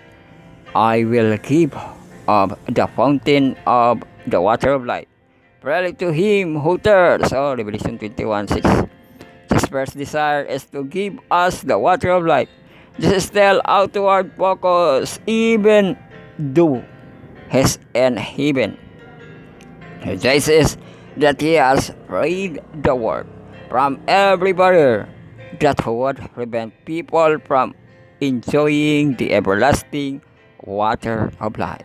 I will give of the fountain of the water of life freely to him who thirsts. Oh, Revelation 21:6. His first desire is to give us the water of life. This is still outward focus, even though He's in heaven. This is that He has freed the world from every barrier that would prevent people from enjoying the everlasting water of life.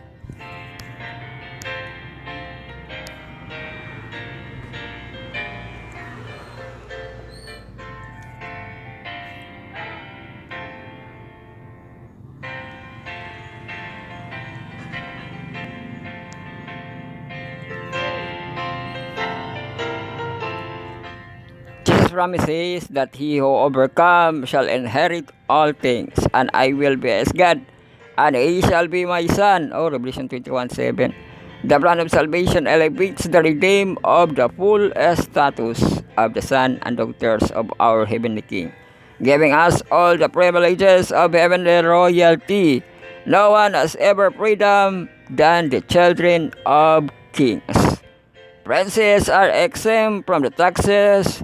Jesus promises that he who overcomes shall inherit all things, and I will be his God, and he shall be my son. Oh, Revelation 21:7. The plan of salvation elevates the redeemed of the full status of the son and daughters of our heavenly King, giving us all the privileges of heavenly royalty. No one has ever freedom than the children of kings. Princes are exempt from the taxes.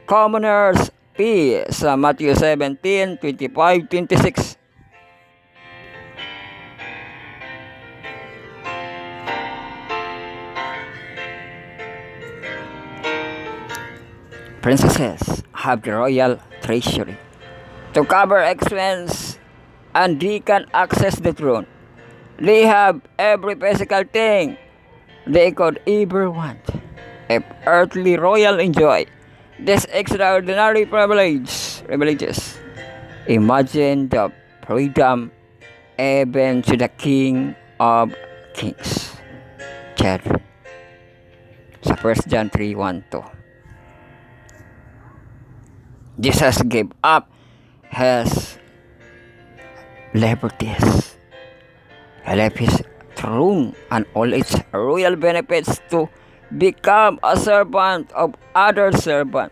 Commoners pay sa Matthew 17:25-26. Princesses have the royal treasury to cover expense, and they can access the throne. They have every physical thing they could ever want. If earthly royal enjoy this extraordinary privileges, imagine the freedom even to the King of Kings. Children. Sa 1 John 3:1-2. Jesus gave up his liberties. He left his throne and all its royal benefits to become a servant of other servant.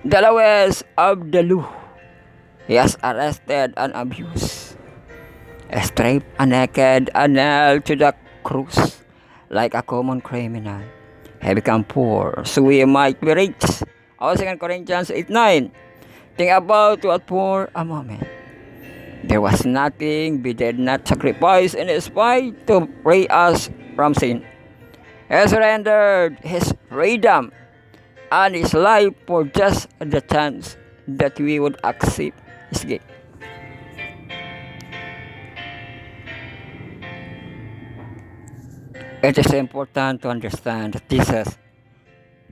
The lowest of the low. He has arrested and abused, stripped and naked and nailed to the cross like a common criminal. He become poor so we might be rich. 2 Corinthians 8:9. Think about what for a moment. There was nothing we did not sacrifice in his fight to free us from sin. He surrendered his freedom and his life for just the chance that we would accept his gift. It is important to understand that Jesus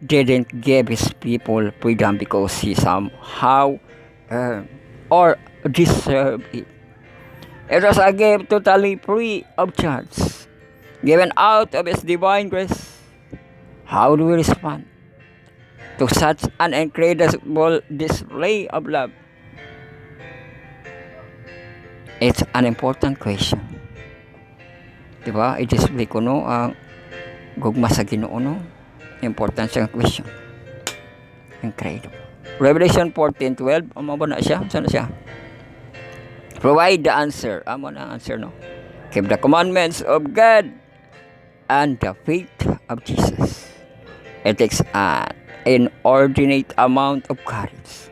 didn't give his people freedom because he somehow earned or deserved it. It was a gift totally free of charge, given out of his divine grace. How do we respond to such an incredible display of love? It's an important question. Diba? I-display ko no ang gugma sa Ginoo no. Important siyang question. Incredible. Revelation 14:12. Amo ba na siya? Saan na siya? Provide the answer. Amo na ang answer no. Keep the commandments of God and the faith of Jesus. It takes an inordinate amount of courage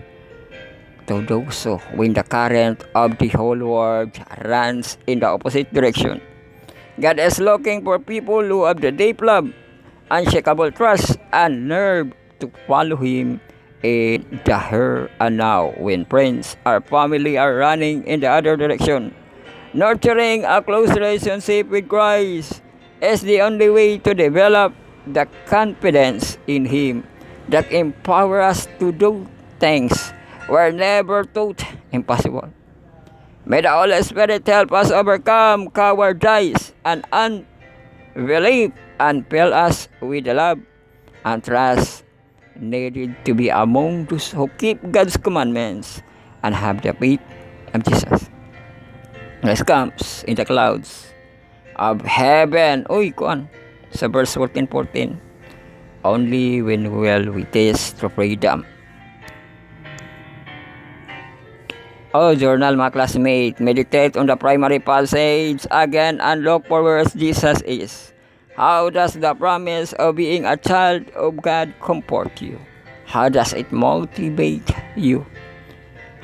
to do so when the current of the whole world runs in the opposite direction. God is looking for people who have the deep love, unshakable trust, and nerve to follow Him in the here and now when friends or family are running in the other direction. Nurturing a close relationship with Christ is the only way to develop the confidence in Him that empower us to do things were never thought impossible. May the Holy Spirit help us overcome cowardice and unbelief and fill us with the love and trust needed to be among those who keep God's commandments and have the faith of Jesus. Christ comes in the clouds of heaven. Uy, kuan. Sa verse 14:14. Only when will we taste the freedom. Oh, journal mga classmate, meditate on the primary passage again and look for where Jesus is. How does the promise of being a child of God comfort you? How does it motivate you?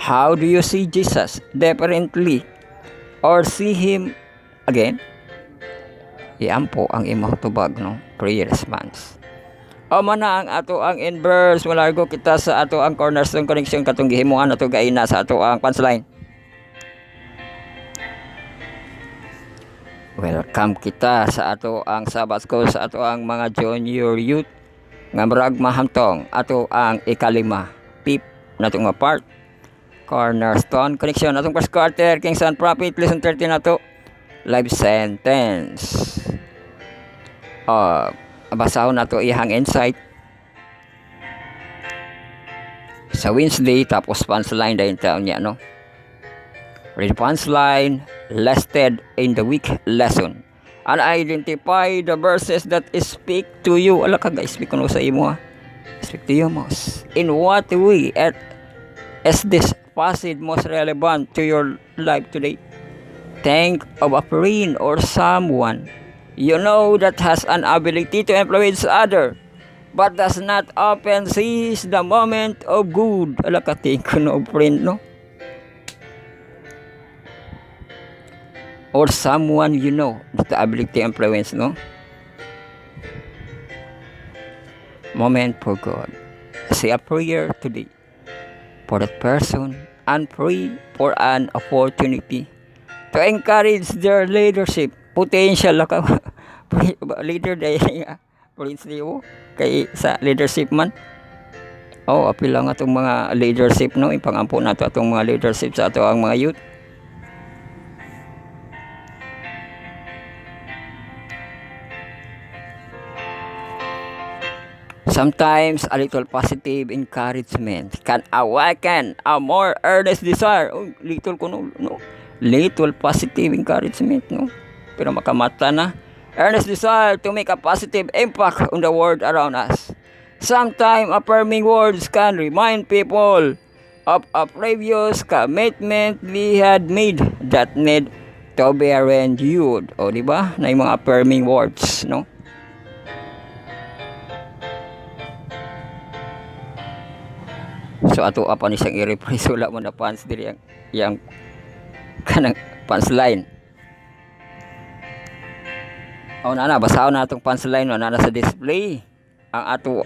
How do you see Jesus differently or see Him again? Iyan po ang imong tubag no, prayer response. O mana ang ato ang inverse, malargo kita sa ato ang cornerstone connection katong gihimuan ato gaina sa ato ang punchline. Welcome kita sa ato ang Sabbath School sa ato ang mga junior youth nga murag mahamtong ato ang ikalima pip natong nga part cornerstone connection atong first quarter King's and Prophet lesson 13 nato life sentence. Basahon nato ihang insight sa Wednesday tapos punchline dahil taon niya no. Read punchline listed in the week lesson and identify the verses that speak to you. Ala ka guys, speak kuno sa imo ha. Speak to you most. In what way is this passage most relevant to your life today? Think of a friend or someone you know that has an ability to influence other but does not often seize the moment of good. Ala ka think kuno friend no. Or someone you know that the ability to influence no. Moment for God. Say a prayer today for that person and pray for an opportunity to encourage their leadership potential ka leader dahil prince niyo kay sa leadership man. Apil lang atong mga leadership no, ipangampo nato atong mga leadership sa ato ang mga youth. Sometimes a little positive encouragement can awaken a more earnest desire. Little positive encouragement no. Pero makamata na earnest desire to make a positive impact on the world around us. Sometimes affirming words can remind people of a previous commitment we had made that need to be renewed. O, di ba? Na yung mga affirming words, no? So, ato apa ni siyang i-rephrase. Wala mo na pants diri yang kanang punchline. O, na, basahon na itong punchline, no? Na sa display. Ang ato,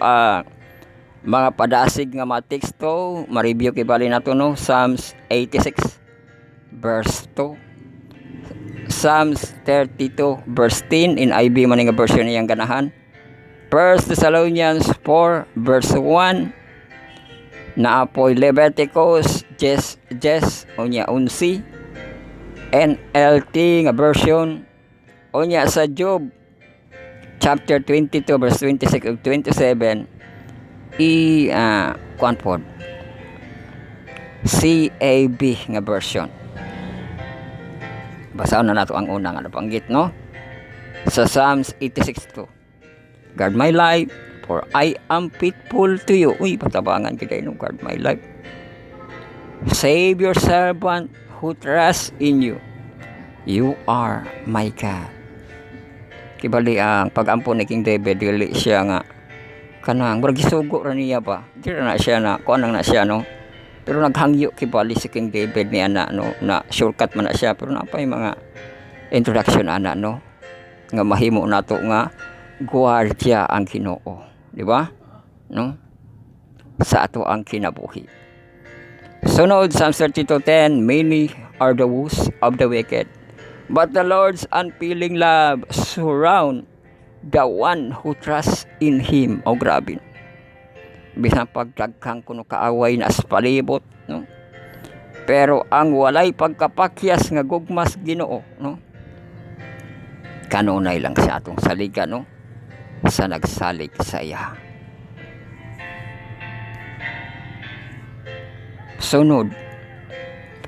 mga padasig nga mga teksto, ma-review kibali na to, no? Psalms 86 verse 2, Psalms 32 verse 10 in IB man nga version niyang ganahan, 1 Thessalonians 4 verse 1, naapoy Leviticus 10 unya 11 NLT nga version, unya sa Job chapter 22 verse 26 ug 27 Concord CAB nga version. Basaon na nato ang una nga nabanggit, no? Sa Psalms 86:2. Guard my life, for I am faithful to you. Uy, patabangan kita no, guard my life. Save your servant who trusts in you. You are my God. Kibali ang pag-ampon ni King David, dili siya nga kanang murag gisugo ra niya ba. Dili na siya na kuan na siya, no? Pero naghangyo kibali si King David ni ana, no, na shortcut man na siya, pero napay mga introduction ana, no, nga mahimo nato nga gwardiya ang Ginoo, di ba, no, sa ato ang kinabuhi. Sunod Psalm 32:10, many are the woes of the wicked, but the Lord's unfailing love surround the one who trusts in Him. Oh, grabe. Bisan pagdaghang kuno kaaway na palibot, no, pero ang walay pagkapakyas nga gugmas Ginoo, no, kanunay lang sa atong saligan, no, sa nagsalig sa iya. Sunod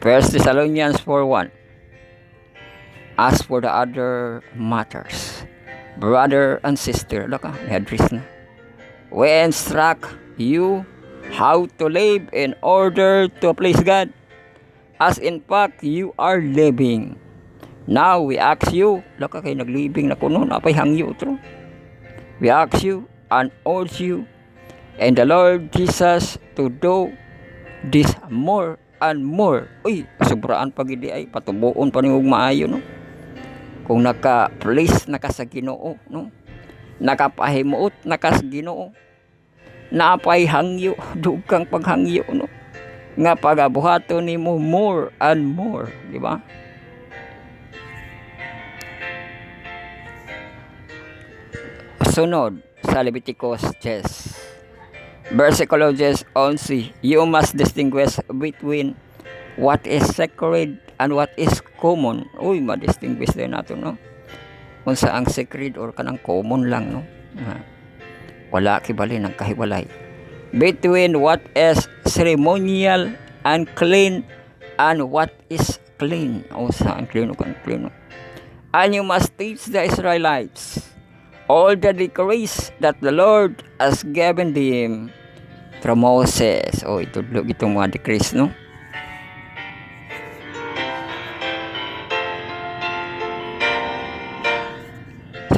1 Thessalonians 4:1, as for the other matters, brother and sister, laka address na, we instruct you how to live in order to please God, as in fact you are living. Now we ask you, laka kay naglibing na kuno, napay hangyo tro. We ask you and urge you and the Lord Jesus to do this more and more. Uy, sobraan pag idi ay patubuon pa niyong maayo, no. Kung naka-please naka sa Ginoo, no, nakapahimuot naka sa Ginoo, napay hangyo, dugang paghangyo, no, nga pagabuhaton nimo more and more, di ba? Sunod sa Leviticus 10 versikulo 11, you must distinguish between what is sacred and what is common. Uy, ma-distinguish din nato, no, kung saang sacred or kanang common lang, no. Wala kibali ng kahiwalay between what is ceremonial and clean and what is clean, o saan clean o unclean, no? And you must teach the Israelites all the decrees that the Lord has given them through Moses. O, itudlog itong mga decrees, no.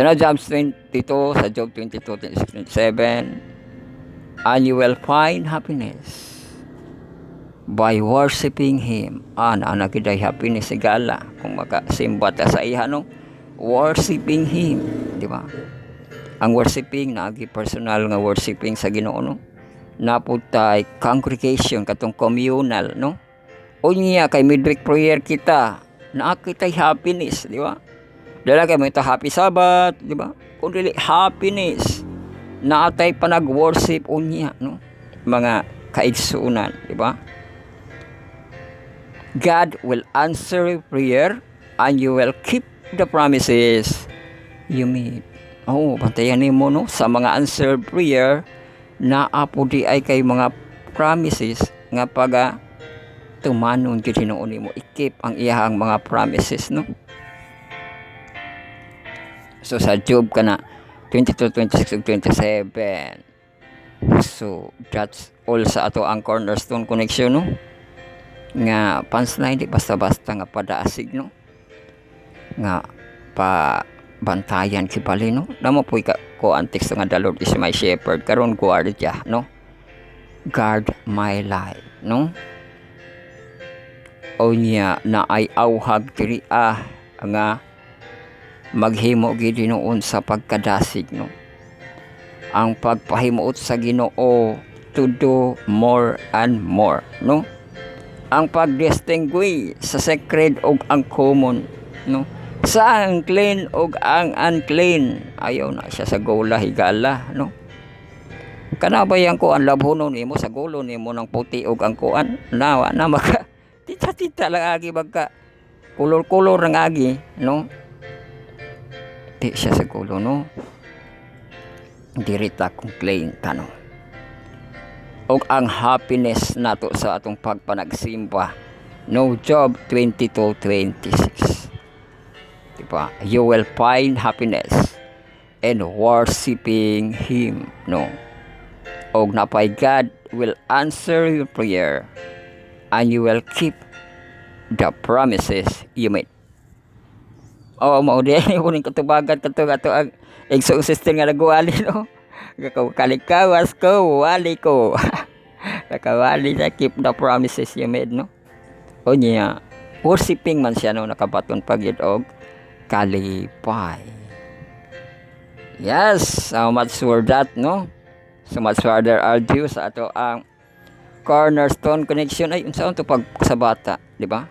Sa Job 22, sa Job 22, 27, and you will find happiness by worshiping Him. Nakiday happiness sigala kung makasimba ta sa iya, no, worshiping Him, di ba? Ang worshiping naagi personal nga worshiping sa Ginoo, no, naputay congregation katong communal, no. Unya kay midweek prayer kita, naakitay happiness, di ba? Dala kay mo ito happy Sabbath, di ba? Kung dili happiness, naatay pa nag-worship unya, no, mga kaigsuunan, di ba? God will answer your prayer and you will keep the promises you made. Oh, bantayan nimo, no, sa mga answered prayer na apo di ay kay mga promises nga pag tumanon gid Ginoo nimo, i-keep ang iyang mga promises, no. So sa Job kana 22, 26 ug 27. So that's all sa ato ang Cornerstone Connection, no? Nga pans na hindi basta-basta nga padaasig, no? Nga pa bantayan kibali, no? Namo po ko ang teksto nga the Lord is my shepherd, karon guardia, no? Guard my life, no? O niya na ay awhag diri nga maghimo gid noon sa pagkadasig, no? Ang pagpahimuot sa Ginoo to do more and more, no? Ang pagdistinguish sa sacred ug ang common, no? Sa ang clean ug ang unclean, ayaw na siya sa gola higala, no? Kanabayan ko ang labhonon nimo sa gulo nimo ng puti ug ang kuan nawa na maka tita lang agi magka kulor-kulor ng agi, no? Di siya sa gulo, no? Dirita kung clean tano. Og ang happiness nato sa atong pagpanagsimba, no? Job 22:26. Diba? You will find happiness in worshiping Him, no? Og napay God will answer your prayer and you will keep the promises you made. Oh, mao di kuning katubagan kato ang exorcistin nga nagwali, no? Kalikawas ko, wali ko. Nakawali na keep the promises you made, no? O niya, worshiping man siya, no? Nakabaton pagyud og kalipay. Yes, so much for that, no? So much further argue sa ato ang Cornerstone Connection ay unsaon to pag sa bata, di ba?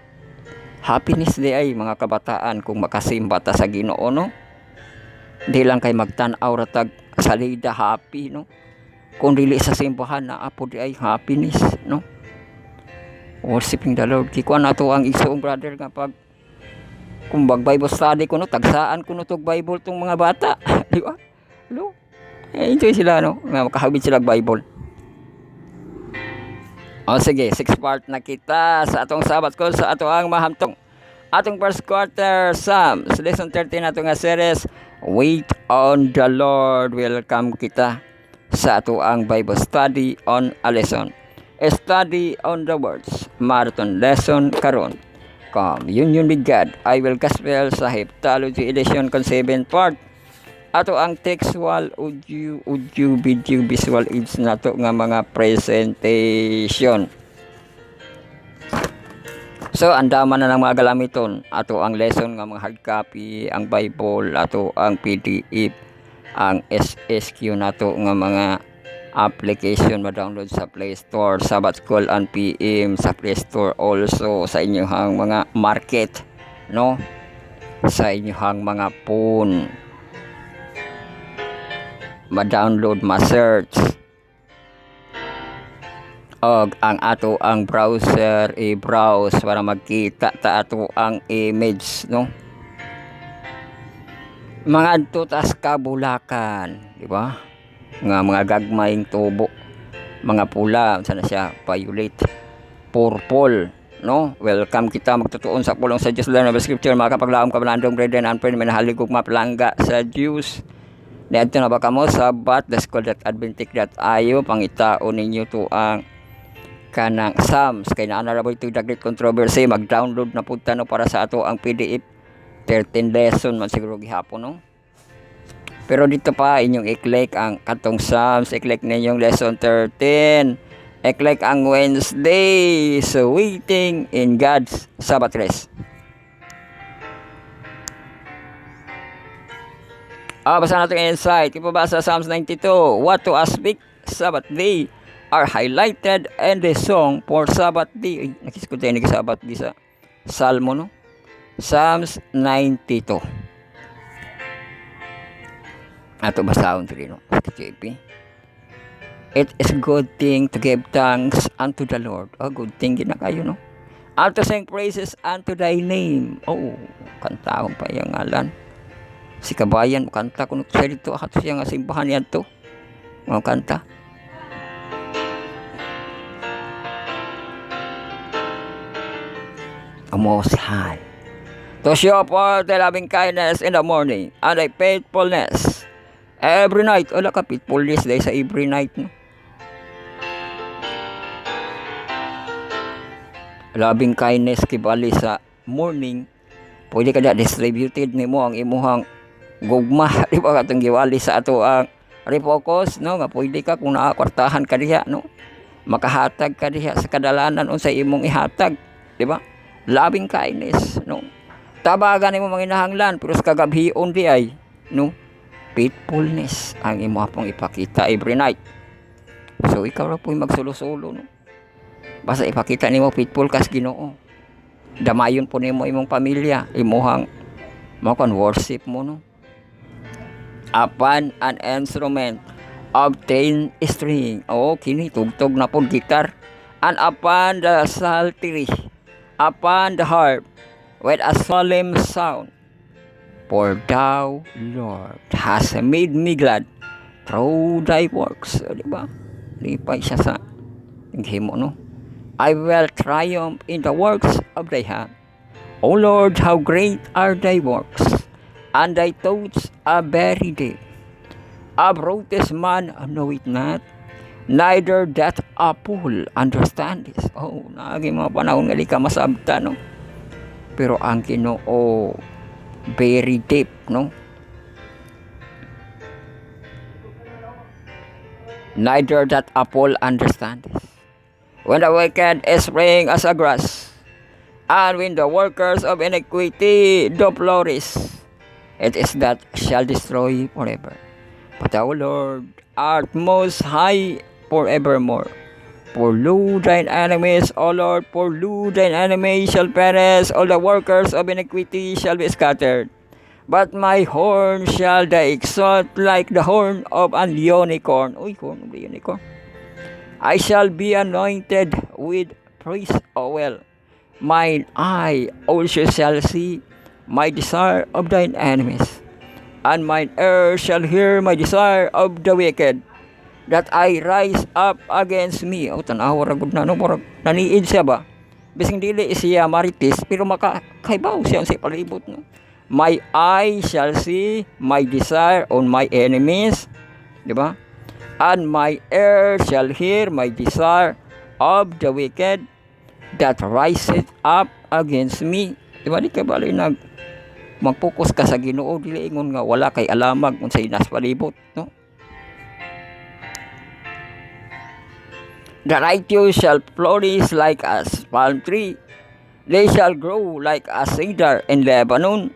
Happiness di ay mga kabataan kung makasimba ta sa Ginoo, no? Di lang kay magtan-aw ratag salida happy, no? Kung dili sa simbahan na apo di ay happiness, no? Worshiping the Lord. Kikuan nato ang igsoong brother nga pag kung Bible study ko, no, tagsaan ko no tog Bible tong mga bata, di ba? Hello? Enjoy sila, no? Nga makahabit sila Bible. O sige, 6 part na kita sa atong sabat ko sa ato ang mahamtong atong first quarter Psalms lesson 13 ato nga series Wait on the Lord. Welcome kita sa ato ang Bible study on a lesson. A study on the words. Marathon lesson karon. Communion with God. I will gospel sa Heptalogy edition kon 7 part. Ato ang textual audio video visual aids nato nga mga presentation. So andaman na ng mga galamiton ato ang lesson nga mga hard copy, ang Bible, ato ang PDF, ang SSQ nato nga mga application ma-download sa Play Store, Sabbath School and PM sa Play Store, also sa inyong mga market, no? Sa inyong mga phone ma-download, ma-search og ang ato ang browser i-browse para magkita ta ato ang image, no? Mga adto tas kabulakan, di ba? Nga mga gagmayng tubo, mga pula, sana siya violet, purple, no? Welcome kita magtutuon sa pulong sa Diyos, learn of Scripture, makapaglaom kabalandong brethren and friend, minahaligog mapalangga sa Diyos. Dito na ba kamo sabat theschool.adventic.io pangitaon ninyo to ang kanang Psalms kay naa ra ito the great controversy, mag-download na punta no para sa ato ang PDF 13 lesson man siguro gihapon, no? Pero dito pa inyong i-click ang katong Psalms, i-click ninyong lesson 13, i-click ang Wednesday, so waiting in God's Sabbath rest. Basa natin ang insight. Ipabasa Psalms 92. What to speak Sabbath day are highlighted in the song for Sabbath day. Ay, nakisikutin ni Sabbath day sa Salmo, no? Psalms 92. Ato basahon diri, no? JP. It is a good thing to give thanks unto the Lord. Oh, good thing gina kayo, no? And to sing praises unto thy name. Oh, kantahon pa yung ngalan. Si kabayan mo kanta kuno siya dito akat siya nga simbahan niya to mga kanta. Most High to show forth the loving kindness in the morning and thy faithfulness every night. Wala ka faithfulness dahil sa every night, no? loving kindness kibali sa morning, pwede kada distributed nimo ang imuhang gugma di ba katong giwali sa ato ang refocus no nga pwede ka kung nakakwartahan ka diha no makahatag ka diha sa kadalanan unsay imong ihatag di ba loving kindness no tabagan nimo manginahanglan pero sa kagabhion di ay no faithfulness ang imo pong ipakita every night so ikaw ra po'y magsulo-sulo no basta ipakita nimo faithful kas Ginoo damayon po nimo imong pamilya imuhang mo kon worship mo no upon an instrument of 10 string kini tugtog na po gitar and upon the psaltery upon the harp with a solemn sound for thou Lord has made me glad through thy works di ba lipay siya sa himo no I will triumph in the works of thy hand O Lord how great are thy works and thy thoughts are very deep. A brutest man know it not, neither that a fool understand this. Nagi mga panahon nga ka masabta, no? Pero ang Ginoo, very deep, no? Neither that a fool understand this. When the wicked is spring as a grass, and when the workers of iniquity do flourish, it is that shall destroy forever. But thou, Lord, art most high forevermore. Pursue thine enemies, O Lord, pursue thine enemies shall perish, all the workers of iniquity shall be scattered. But my horn shall they exalt like the horn of an unicorn. Horn of the unicorn. I shall be anointed with praise oil. Mine eye also shall see my desire of thine enemies, and mine ear shall hear my desire of the wicked, that I rise up against me. Tanawa ragod na, no? Parang naniid siya ba? Bising dili siya maritis, pero makakaibaw siya sa palibot, no? My eye shall see my desire on my enemies, di ba? And my ear shall hear my desire of the wicked, that riseth up against me. Di ba? Di ka bali mag-focus ka sa Ginoo, dili ingon nga wala kay alamag unsay nas palibot, no? The righteous shall flourish like a palm tree, they shall grow like a cedar in Lebanon.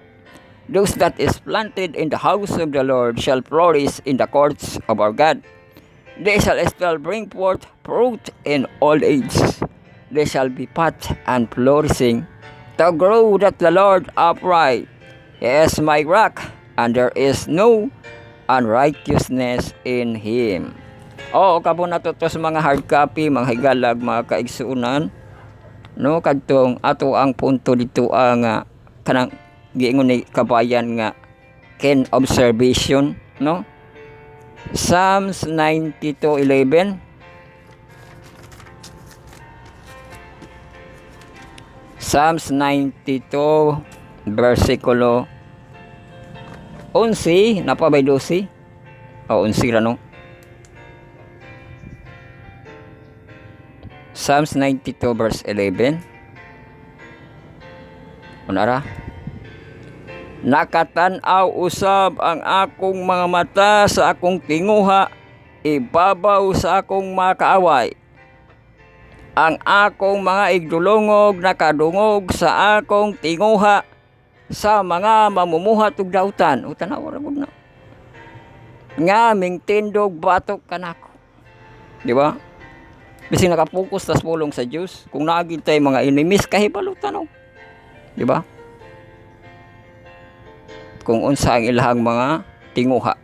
Those that is planted in the house of the Lord shall flourish in the courts of our God. They shall still bring forth fruit in old age. They shall be fat and flourishing, to grow that the Lord upright. He is my rock, and there is no unrighteousness in him. Kabo na to sa mga hard copy, mga higalag, mga kaigsuunan. No, kadtong ato ang punto dito ang kanang giingon ni kabayan nga ken observation, no? Psalms 92:11. Psalms 92 versikulo 11 napa by 12 11 ra no. Psalms 92 verse 11. Unara, nakatan-aw usab ang akong mga mata sa akong tinguha, ibabaw sa akong makaaway. Ang akong mga igdulungog nakadungog sa akong tinguha, sa mga mamumuhat ug dautan. Tanaw ra gud na. Nga ming tindog batok kanako. Di ba? Bising nakapokus tas pulong sa Dios, kung naagid tay mga enemies kahibalo tanaw. Di ba? Kung unsa ang ilahang mga tinguha.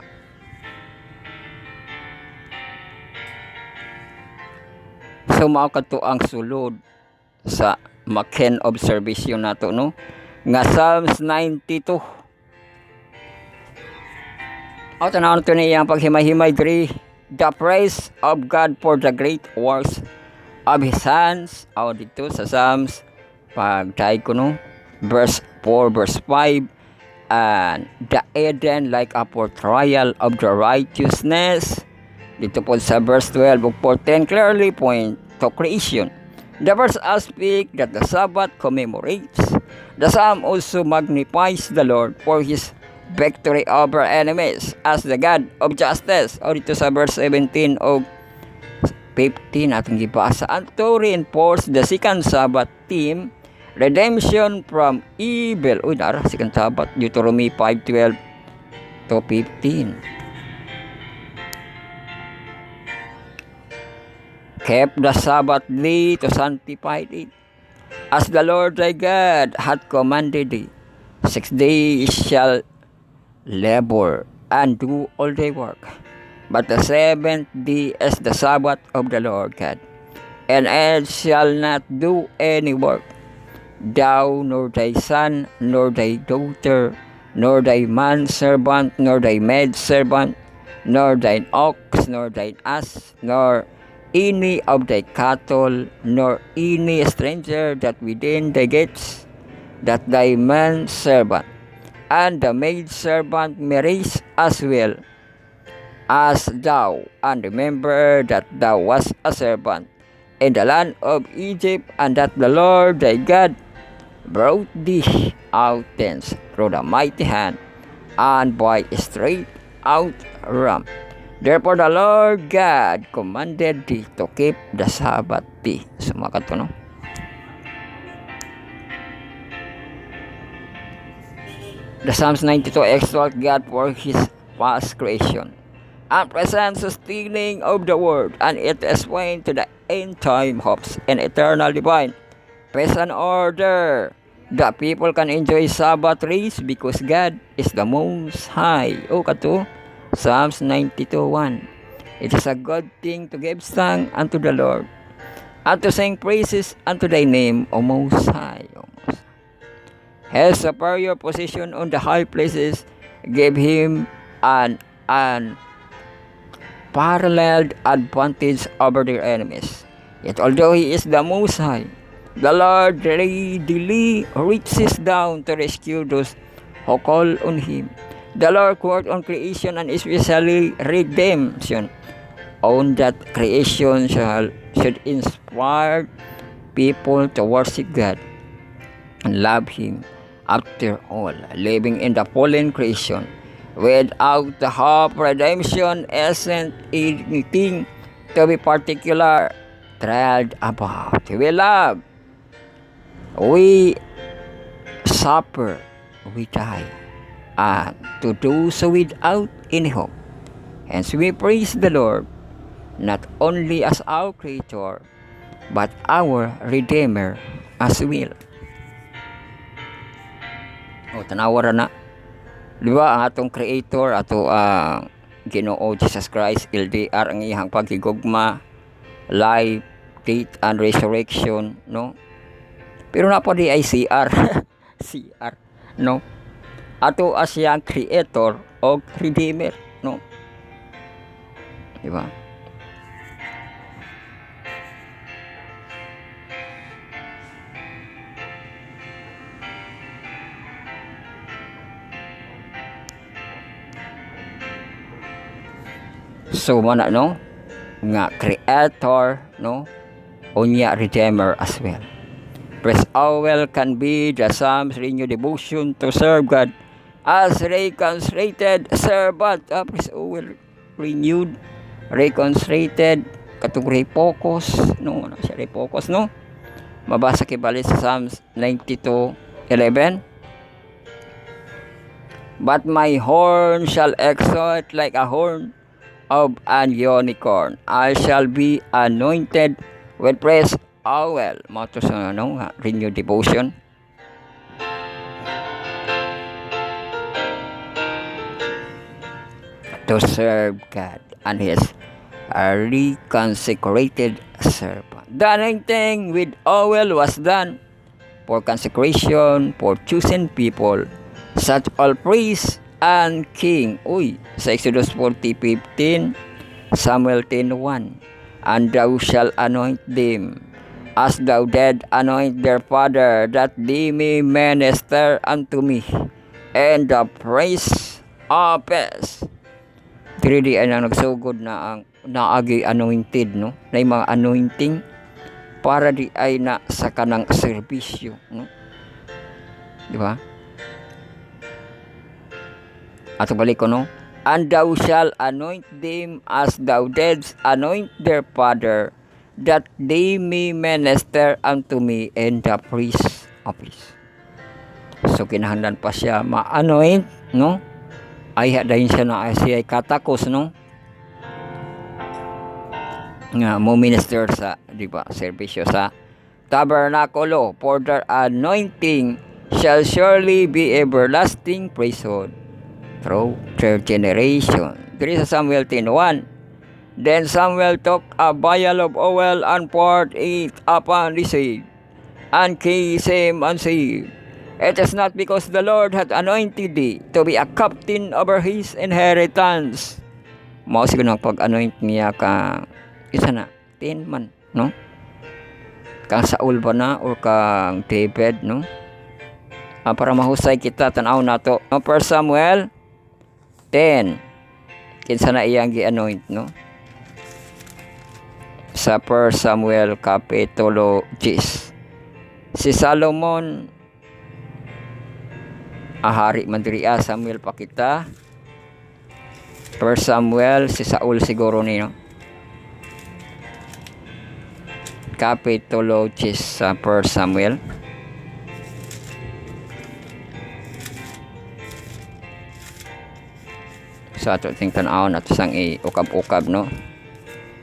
So mao kadto ang sulod sa Maken observation nato, no? Nga Psalms 92. Tanawon to niya ang paghimay-himay diri. The praise of God for the great works of His hands. Dito sa Psalms pagtay ko, no? Verse 4, verse 5. And the Eden like a portrayal of the righteousness. Dito po sa verse 12 ug 14 clearly point to creation. The first aspect that the Sabbath commemorates, the psalm also magnifies the Lord for His victory over enemies as the God of justice. O dito sa verse 17 o 15 atong gibasa. And to reinforce the second Sabbath theme, redemption from evil. Uy, nara, second Sabbath, Deuteronomy 5:12 to 15. Kept the Sabbath day to sanctify it, as the Lord thy God hath commanded thee. 6 days shall labor and do all thy work, but the seventh day is the Sabbath of the Lord God, and it shall not do any work, thou nor thy son, nor thy daughter, nor thy manservant, nor thy maidservant, nor thine ox, nor thine ass, nor any of thy cattle, nor any stranger that within thy gates, that thy manservant and the maidservant may raise as well as thou, and remember that thou wast a servant in the land of Egypt, and that the Lord thy God brought thee out thence through the mighty hand, and by a straight out ram. Therefore the Lord God commanded thee to keep the Sabbath day. Sumakat ko, no? The Psalms 92 exalt God for His vast creation and present sustaining of the world, and it is point to the end time hopes and eternal divine peace and order. The people can enjoy Sabbath rest because God is the Most High. O kato, Psalms 92:1. It is a good thing to give thanks unto the Lord, and to sing praises unto thy name, O Most High. His superior position on the high places gave him an unparalleled advantage over their enemies. Yet although he is the Most High, the Lord readily reaches down to rescue those who call on Him. The Lord worked on creation, and especially redemption on that creation should inspire people to worship God and love Him. After all, living in the fallen creation without the hope of redemption isn't anything to be particular thrilled about. We love, we suffer, we die, and to do so without any hope. Hence we praise the Lord, not only as our Creator, but our Redeemer as well. O, tanawara na. Di ba, ang atong Creator, ato Ginoo Jesus Christ, LDR, ang iyang paghigugma, life, death, and resurrection, no? Pero na po di ay CR. CR, no? Ato as yang Creator o Redeemer, no? Di ba? So mana, no? Nga Creator, no? Unya Redeemer as well. Praise Owell can be the Psalms renew devotion to serve God as reconciliated servant. Praise Owell renewed, reconciliated, katong refocus, no? Ano siya refocus, no? Mabasa kibali sa Psalms 92:11. But my horn shall exalt like a horn of an unicorn. I shall be anointed with praise. Well, mo to sa renew devotion. To serve God and His reconsecrated servant. The anointing with oil was done for consecration, for chosen people, such all priest and king. Uy, sa Exodus 40:15, Samuel 10:1. And thou shalt anoint them, as thou did anoint their father, that they may minister unto me in the praise of peace. Dili di ang nagsugod na ang naagi anointed, no? Na mga anointing para di ay na sa kanang serbisyo, no? Di ba? Ato balik ko, no? And thou shalt anoint them as thou didst anoint their father, that they may minister unto me in the priest office. So kinahanglan pa siya ma-anoint, no? Ay hadayon siya na siya katakos, no? Nga mo minister sa, di ba, serbisyo sa tabernakulo. For their anointing shall surely be everlasting priesthood through their generation. There is Samuel 10:1. Then Samuel took a vial of oil and poured it upon the seed, and kissed him and said, It is not because the Lord hath anointed thee to be a captain over his inheritance. Mao siguro ng pag-anoint niya ka isa na 10 man, no? Kang Saul ba na or kang David, no? Para mahusay kita tanaw nato, no? 1 Samuel 10 kinsa na iyang gi-anoint, no? Sa 1 Samuel kapitulo 10, si Solomon ahari man diri, Samuel pa kita. 1 Samuel si Saul siguro ni, no? Kapitulo 10 sa 1 Samuel. Sa ato ting tan-aw nato sang ukab-ukab, no?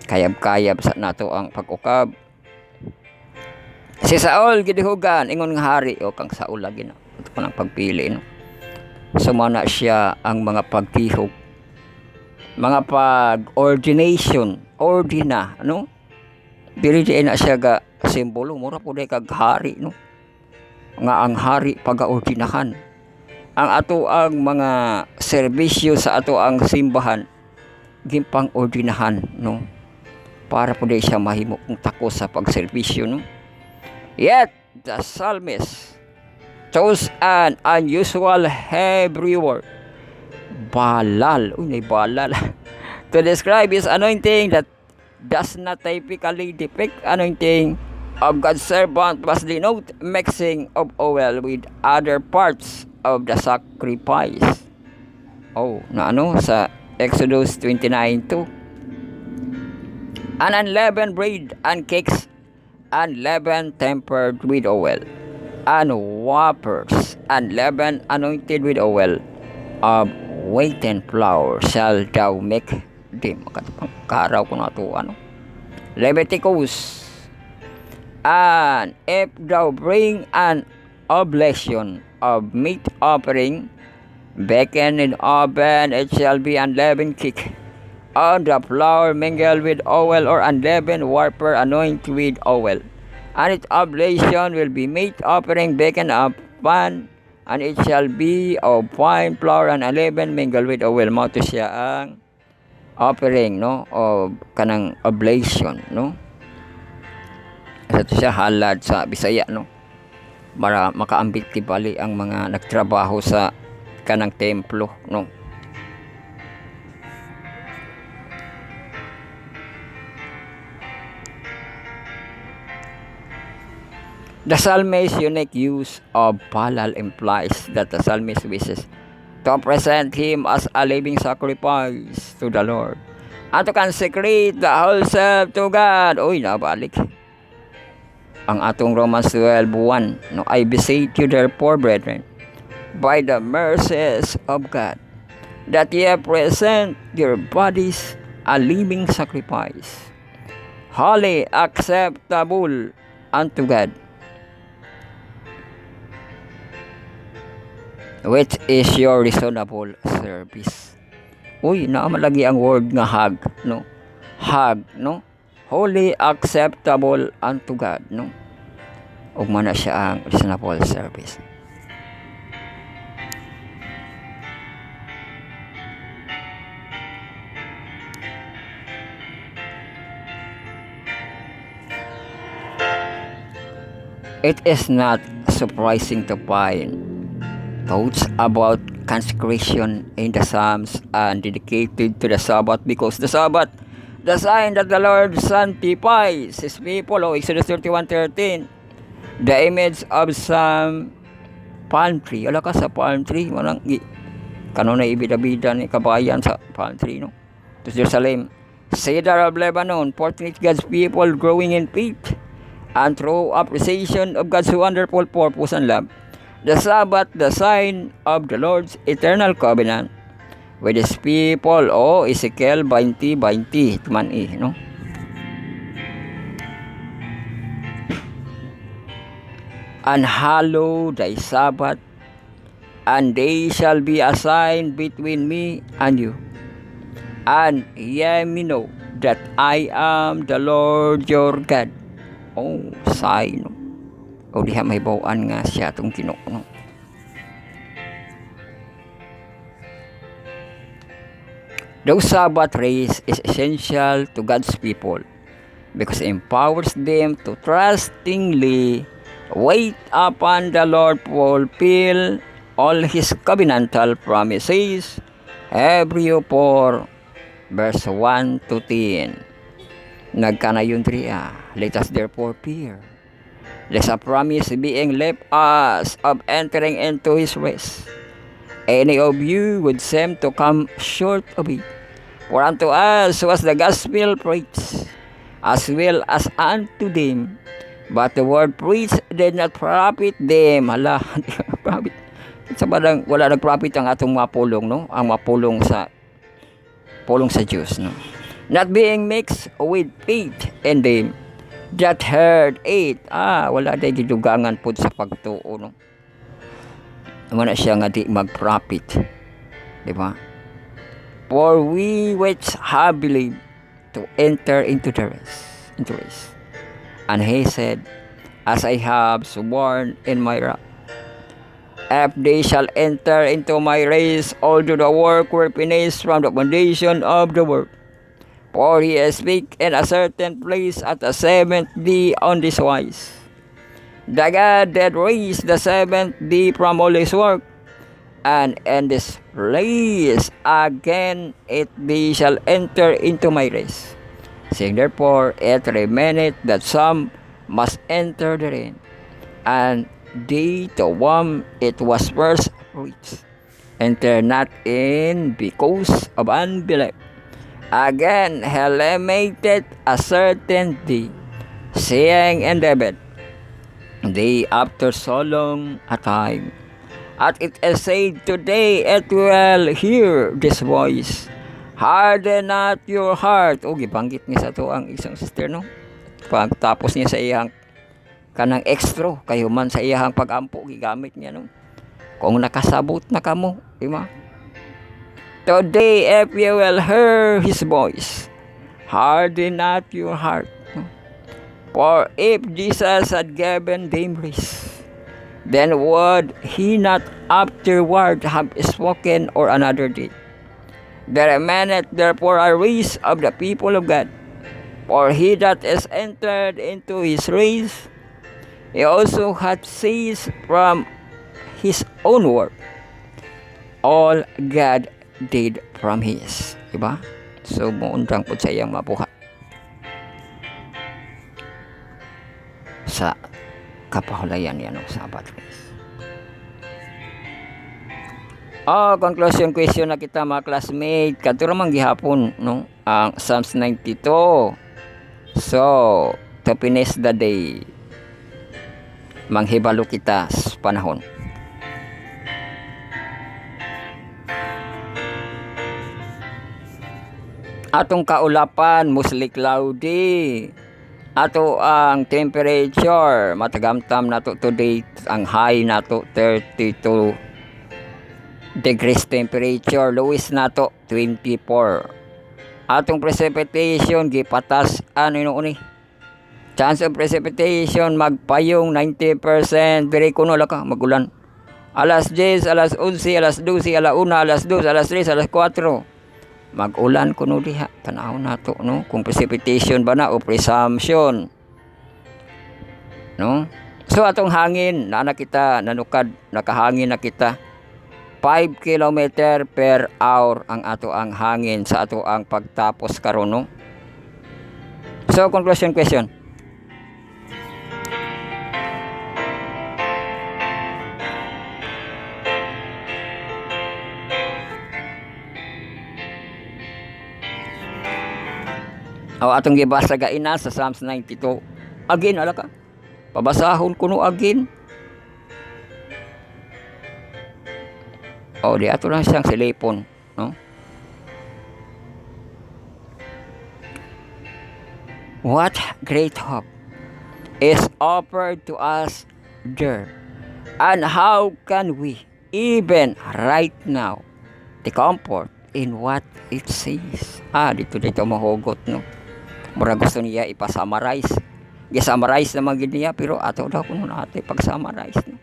Kayab-kayab sa nato ang pag-ukab. Si Saul gidihugan ingon nga hari, o kang Saul lagi, no? Ito pa ng pagpili, no? Sumana siya ang mga pagtihog, mga pag-ordination, ordina, no? Dili na siya ga simbolo, mura po day kag hari, no? Nga ang hari pagaordinahan. Ang ato ang mga serbisyo sa ato ang simbahan gimpang ordinahan, no? Para po day siya mahimo kung tako sa pagserbisyo, no? Yet the psalmist chose an unusual Hebrew word, balal, balal, to describe his anointing that does not typically depict anointing of God's servant, but denote mixing of oil with other parts of the sacrifice. Na sa Exodus 29:2. And unleavened bread and cakes, unleavened tempered with oil, and wafers unleavened anointed with oil of wheaten flour shall thou make them. Karaw ko na ito, Leviticus. And if thou bring an oblation of meat offering, baken in oven, it shall be unleavened cake, on the flour mingled with oil, or unleavened wafer anointed with oil. And its oblation will be meat offering baken up pan, and it shall be of fine flour and unleavened mingled with oil. Mao to siya ang offering, no, of kanang oblation, no? Ito siya halad sa Bisaya, no? Para makaambit tibali ang mga nagtrabaho sa kanang templo, no? The psalmist's unique use of balal implies that the psalmist wishes to present him as a living sacrifice to the Lord, and to consecrate the whole self to God. Nabalik ang atong Romans 12:1, no? I beseech you therefore, brethren, by the mercies of God, that ye present your bodies a living sacrifice, holy, acceptable unto God, which is your reasonable service. Naamalagi ang word nga hag, no? Hag, no? Holy, acceptable unto God, no? Ugma na siya ang reasonable service. It is not surprising to find thoughts about consecration in the Psalms and dedicated to the Sabbath, because the Sabbath The sign that the Lord sanctifies His people, Exodus 31:13. The image of some palm tree. Ala ka sa palm tree, manang kanunay ibida-bida ni kabayan sa palm tree, no? To Jerusalem. Cedar of Lebanon, portrait God's people growing in faith and through appreciation of God's wonderful purpose and love. The Sabbath, the sign of the Lord's eternal covenant with His people, Ezekiel 20:20, tuman no? And hallow thy Sabbath, and they shall be a sign between me and you. And ye may know that I am the Lord your God. Sign. Diha may bawaan nga siya itong Ginoo, no? Those Sabbath rays is essential to God's people because it empowers them to trustingly wait upon the Lord, fulfill all His covenantal promises. Hebrew 4 verse 1 to 10. Nagkana yun triya. Let us therefore fear, lest a promise being left us of entering into His rest, any of you would seem to come short of it. For unto us was the gospel preached, as well as unto them. But the word preached did not profit them. Hala, profit. Sa badang wala nag-profit ang atong mapulong, no? Ang mapulong sa Diyos, no? Not being mixed with faith in them that heard it. Wala day gidugangan pod sa pagtuo, no? Wala siya nga di mag-profit. Di ba? For we which have believed to enter into the rest. And He said, as I have sworn in my wrath, if they shall enter into my rest, although the work were finished from the foundation of the world. For He speak in a certain place at the seventh day on this wise. The God that raised the seventh day from all His work, and in this place again they shall enter into my rest. Saying therefore, it remaineth that some must enter therein, and they to whom it was first preached enter not in because of unbelief. Again, He limited a certain day, saying in David, day after so long a time, at it is said, today it will hear this voice. Harden not your heart. Gibanggit niya sa to ang isang sister, no? Pagtapos niya sa iyang kanang extra, kayo man sa iyang pag-ampo, gigamit niya, no? Kung nakasabot na kamo, di ba? Today, if you will hear His voice, harden not your heart. No? For if Jesus had given them rest, then would He not afterward have spoken or another day? There remaineth therefore a race of the people of God. For he that is entered into his race, he also hath ceased from his own work. All God did from His. Diba? So, muundang po sa iyang mabuhat. Sa kapahulayan yan, Sabbath race. Conclusion question na kita mga classmate. Kadto ramang gihapon, no? Ang Psalms 92. So, to finish the day, manghibalo kita sa panahon. Atong kaulapan, musli cloudy. Ato ang temperature, matagamtam nato today, ang high nato 32 degrees temperature, lowest nato 24. Atong precipitation gipatas ni chance of precipitation magpayong 90%, very kuno la ka magulan. Alas 10, alas 11, alas 12, alas 1, alas 2, alas 3, alas 4 magulan kuno diha. Tanaw nato, no, kung precipitation ba na o presumption, no. So atong hangin na kita nanukad, nakahangin na kita 5 km per hour ang ato ang hangin sa ato ang pagtapos karon, no. So conclusion question. O atong gibasa gaina sa Psalms 92. Again ala ka. Pabasahon kuno again. O di ato lang siyang silipon, no? What great hope is offered to us there, and how can we even right now the comfort in what it says? Dito mahugot, no? Mura gusto niya ipasummarize. Gi-summarize naman gid niya, pero ato daw kuno natin pag-summarize, no?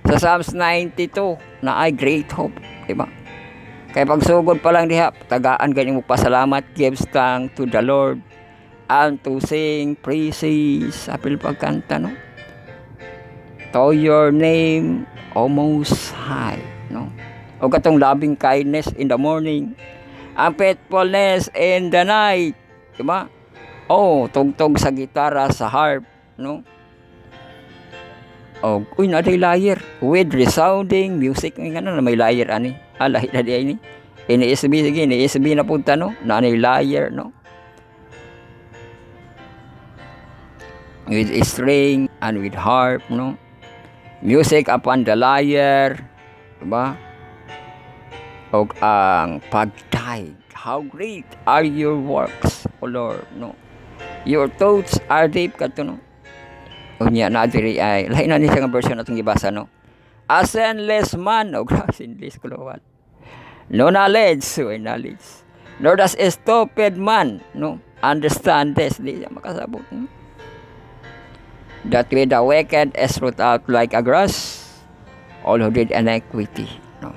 Sa Psalms 92 na ay great hope, diba? Kaya pagsugod pa lang diha, tagaan ganing mo pasalamat, gives thanks to the Lord, and to sing praises, apil pagkanta, no? To your name, O Most High, no? O katong loving kindness in the morning, ang faithfulness in the night, diba? Tugtog sa gitara, sa harp, no? Naday lyre with resounding music, nga na may lyre ani. Lahi na di ini. Ini-SB na punta, no? Nanay lyre, no? With string and with harp, no? Music upon the lyre, diba? O ang pagtay. How great are your works, O Lord, no? Your thoughts are deep, kato, no? Unya na diri ay lain na ni sa version atong gibasa, no? A senseless man, sinless kulawat. No knowledge, nor does a stupid man, no, understand this, di siya makasabot, no? That with the wicked is root out like a grass, all who did iniquity, no?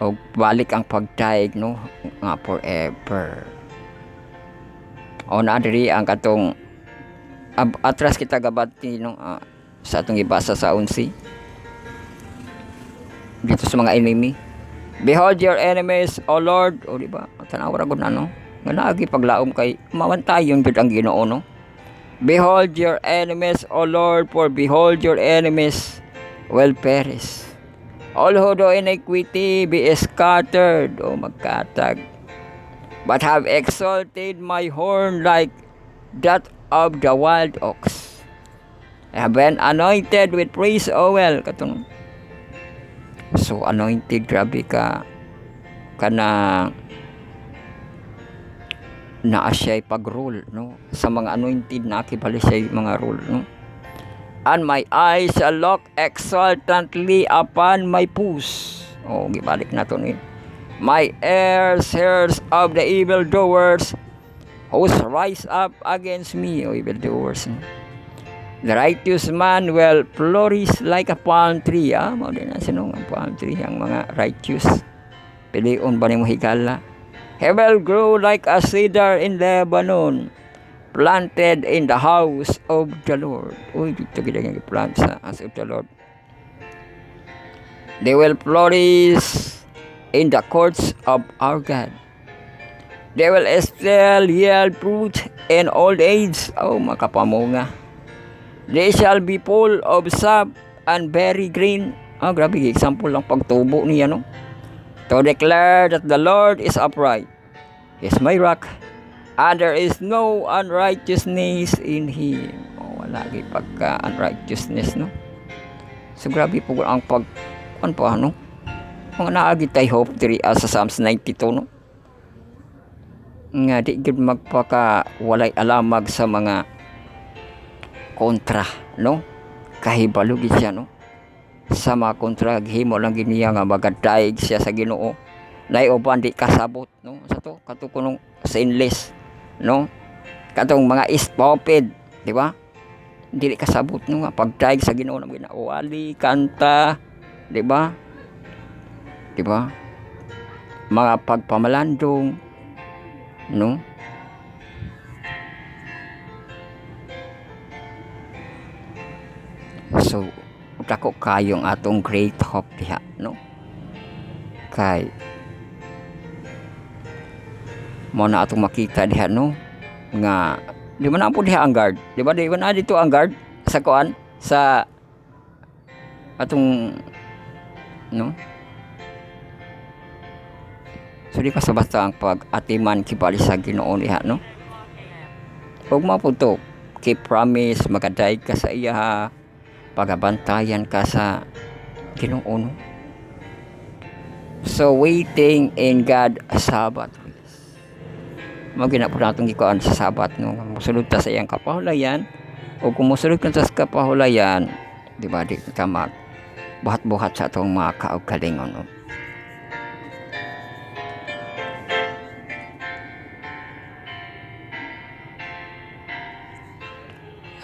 O balik ang pagdaig, no, nga forever. O na diri ang katong atras kita gabati, no, sa atong ibasa sa 11 dito sa mga enemy. Behold your enemies, O Lord, o diba, tanaw ra gud na, no, nga naagi paglaom kay mawantayon jud ang Ginoo, no? Behold your enemies, O Lord, for behold your enemies will perish. All who do iniquity be scattered, o magkatag. But have exalted my horn like that of the wild ox. I have been anointed with praise oil, katong. So anointed, grabe ka kana naa siya pag-rule, no? Sa mga anointed na kibali siya mga rule, no? And my eyes shall look exultantly upon my foes. Gibalik na to ni. My ears hears of the evildoers who rise up against me, evildoers, no? The righteous man will flourish like a palm tree. Mao din na sinong ang palm tree, ang mga righteous. Pilion ba ni mo higala? He will grow like a cedar in Lebanon, planted in the house of the Lord. Dito gid ang plant sa house of the Lord. They will flourish in the courts of our God. They will still yield fruit in old age. Makapamunga. They shall be full of sap and very green. Grabe, example lang pagtubo niya, no? To declare that the Lord is upright, He is my rock, and there is no unrighteousness in Him. Wala gi pagka-unrighteousness, no? So grabe po ang no? Mga naagi tayo hope diri sa Psalms 92, no? Nga di gid magpaka walay alamag sa mga kontra, no? Kahibalo gid siya, no? Sa mga kontra gihimo lang gid niya nga magadaig siya sa Ginoo. Nay uban di kasabot, no? Sa to kato kunong sinless, no? Katong mga stupid, di ba? Dili kasabot, no, nga pagdaig sa Ginoo na ginawali kanta, di ba? Di ba? Mga pagpamalandong, no? So dako kayong atong great hope diha, no? Kay mo na atong makita diha, no? nga di man po diha ang guard, di ba? Di ba na dito ang guard sa kuan sa atong no. So di basta ang pag-atiman kibali sa Ginoo diha, no? Ug maputo keep promise, magaday ka sa iya, pagabantayan ka sa Ginoo, no? So waiting in God Sabbath. Magina po natong gikuan sa Sabat, no? Musulod ta sa iyang kapahulayan, o kung musulod ka sa kapahulayan, di ba, di ka mag buhat-buhat sa atong mga kaugalingon, no?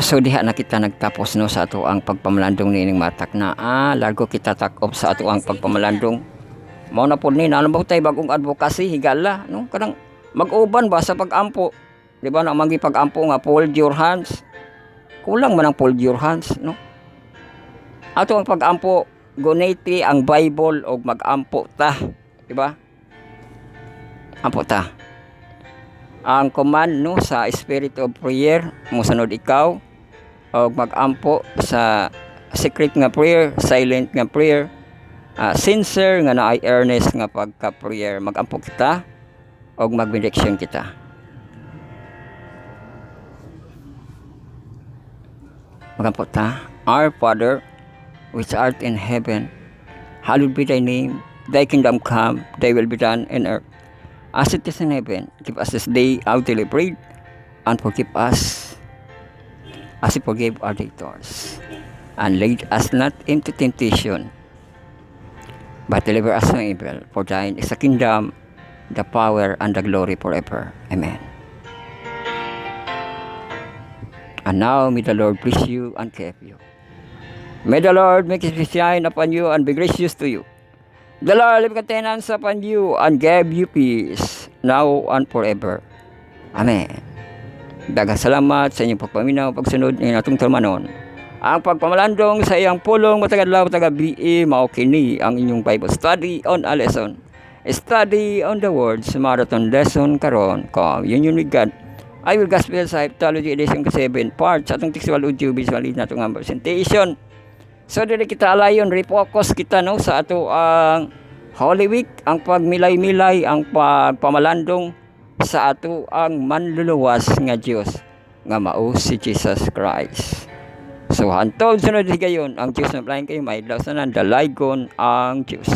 So diha na kita nagtapos, no, sa ato ang pagpamalandong nining matak na largo kita takop sa ato ang pagpamalandong. Mao na pud ni nalambot tay bagong advocacy higala, no? Kanang mag-uban ba sa pag-ampo, di ba, na magi pag-ampo nga fold your hands, kulang man ang fold your hands, no? Ato ang pag-ampo guniti ang Bible og mag-ampo ta, di ba? Ampo ta ang command, no, sa spirit of prayer, musunod ikaw og mag-ampo sa secret nga prayer, silent nga prayer, sincere nga naay earnest nga pagka-prayer. Mag-ampo kita og mag-benediction kita. Magampo ta. Our Father, which art in heaven, hallowed be thy name. Thy kingdom come, thy will be done in earth as it is in heaven. Give us this day our daily bread, and forgive us as we forgive our debtors. And lead us not into temptation, but deliver us from evil. For thine is the kingdom, the power, and the glory forever. Amen. And now may the Lord bless you and keep you. May the Lord make his face shine upon you and be gracious to you. The Lord lift countenance upon you and give you peace, now and forever. Amen. Daghang salamat sa inyong pagpaminaw, pagsunod ng atong talmanon. Ang pagpamalandong sa iyang pulong matagad adlaw matagad gabi, mao kini ang inyong Bible study on a lesson. Study on the words, marathon lesson karon kung union with God. I will gospel sa Theology Edition ka-7 parts atong textual audio visual na itong presentation. So dili kita alayon, refocus kita, no, sa ato ang Holy Week, ang pagmilay-milay, ang pagpamalandong sa ato ang manluluwas nga Dios nga mao si Jesus Christ. So hantod sunod higayon ang Dios na plain kayo may daw sa nandalagon ang Dios.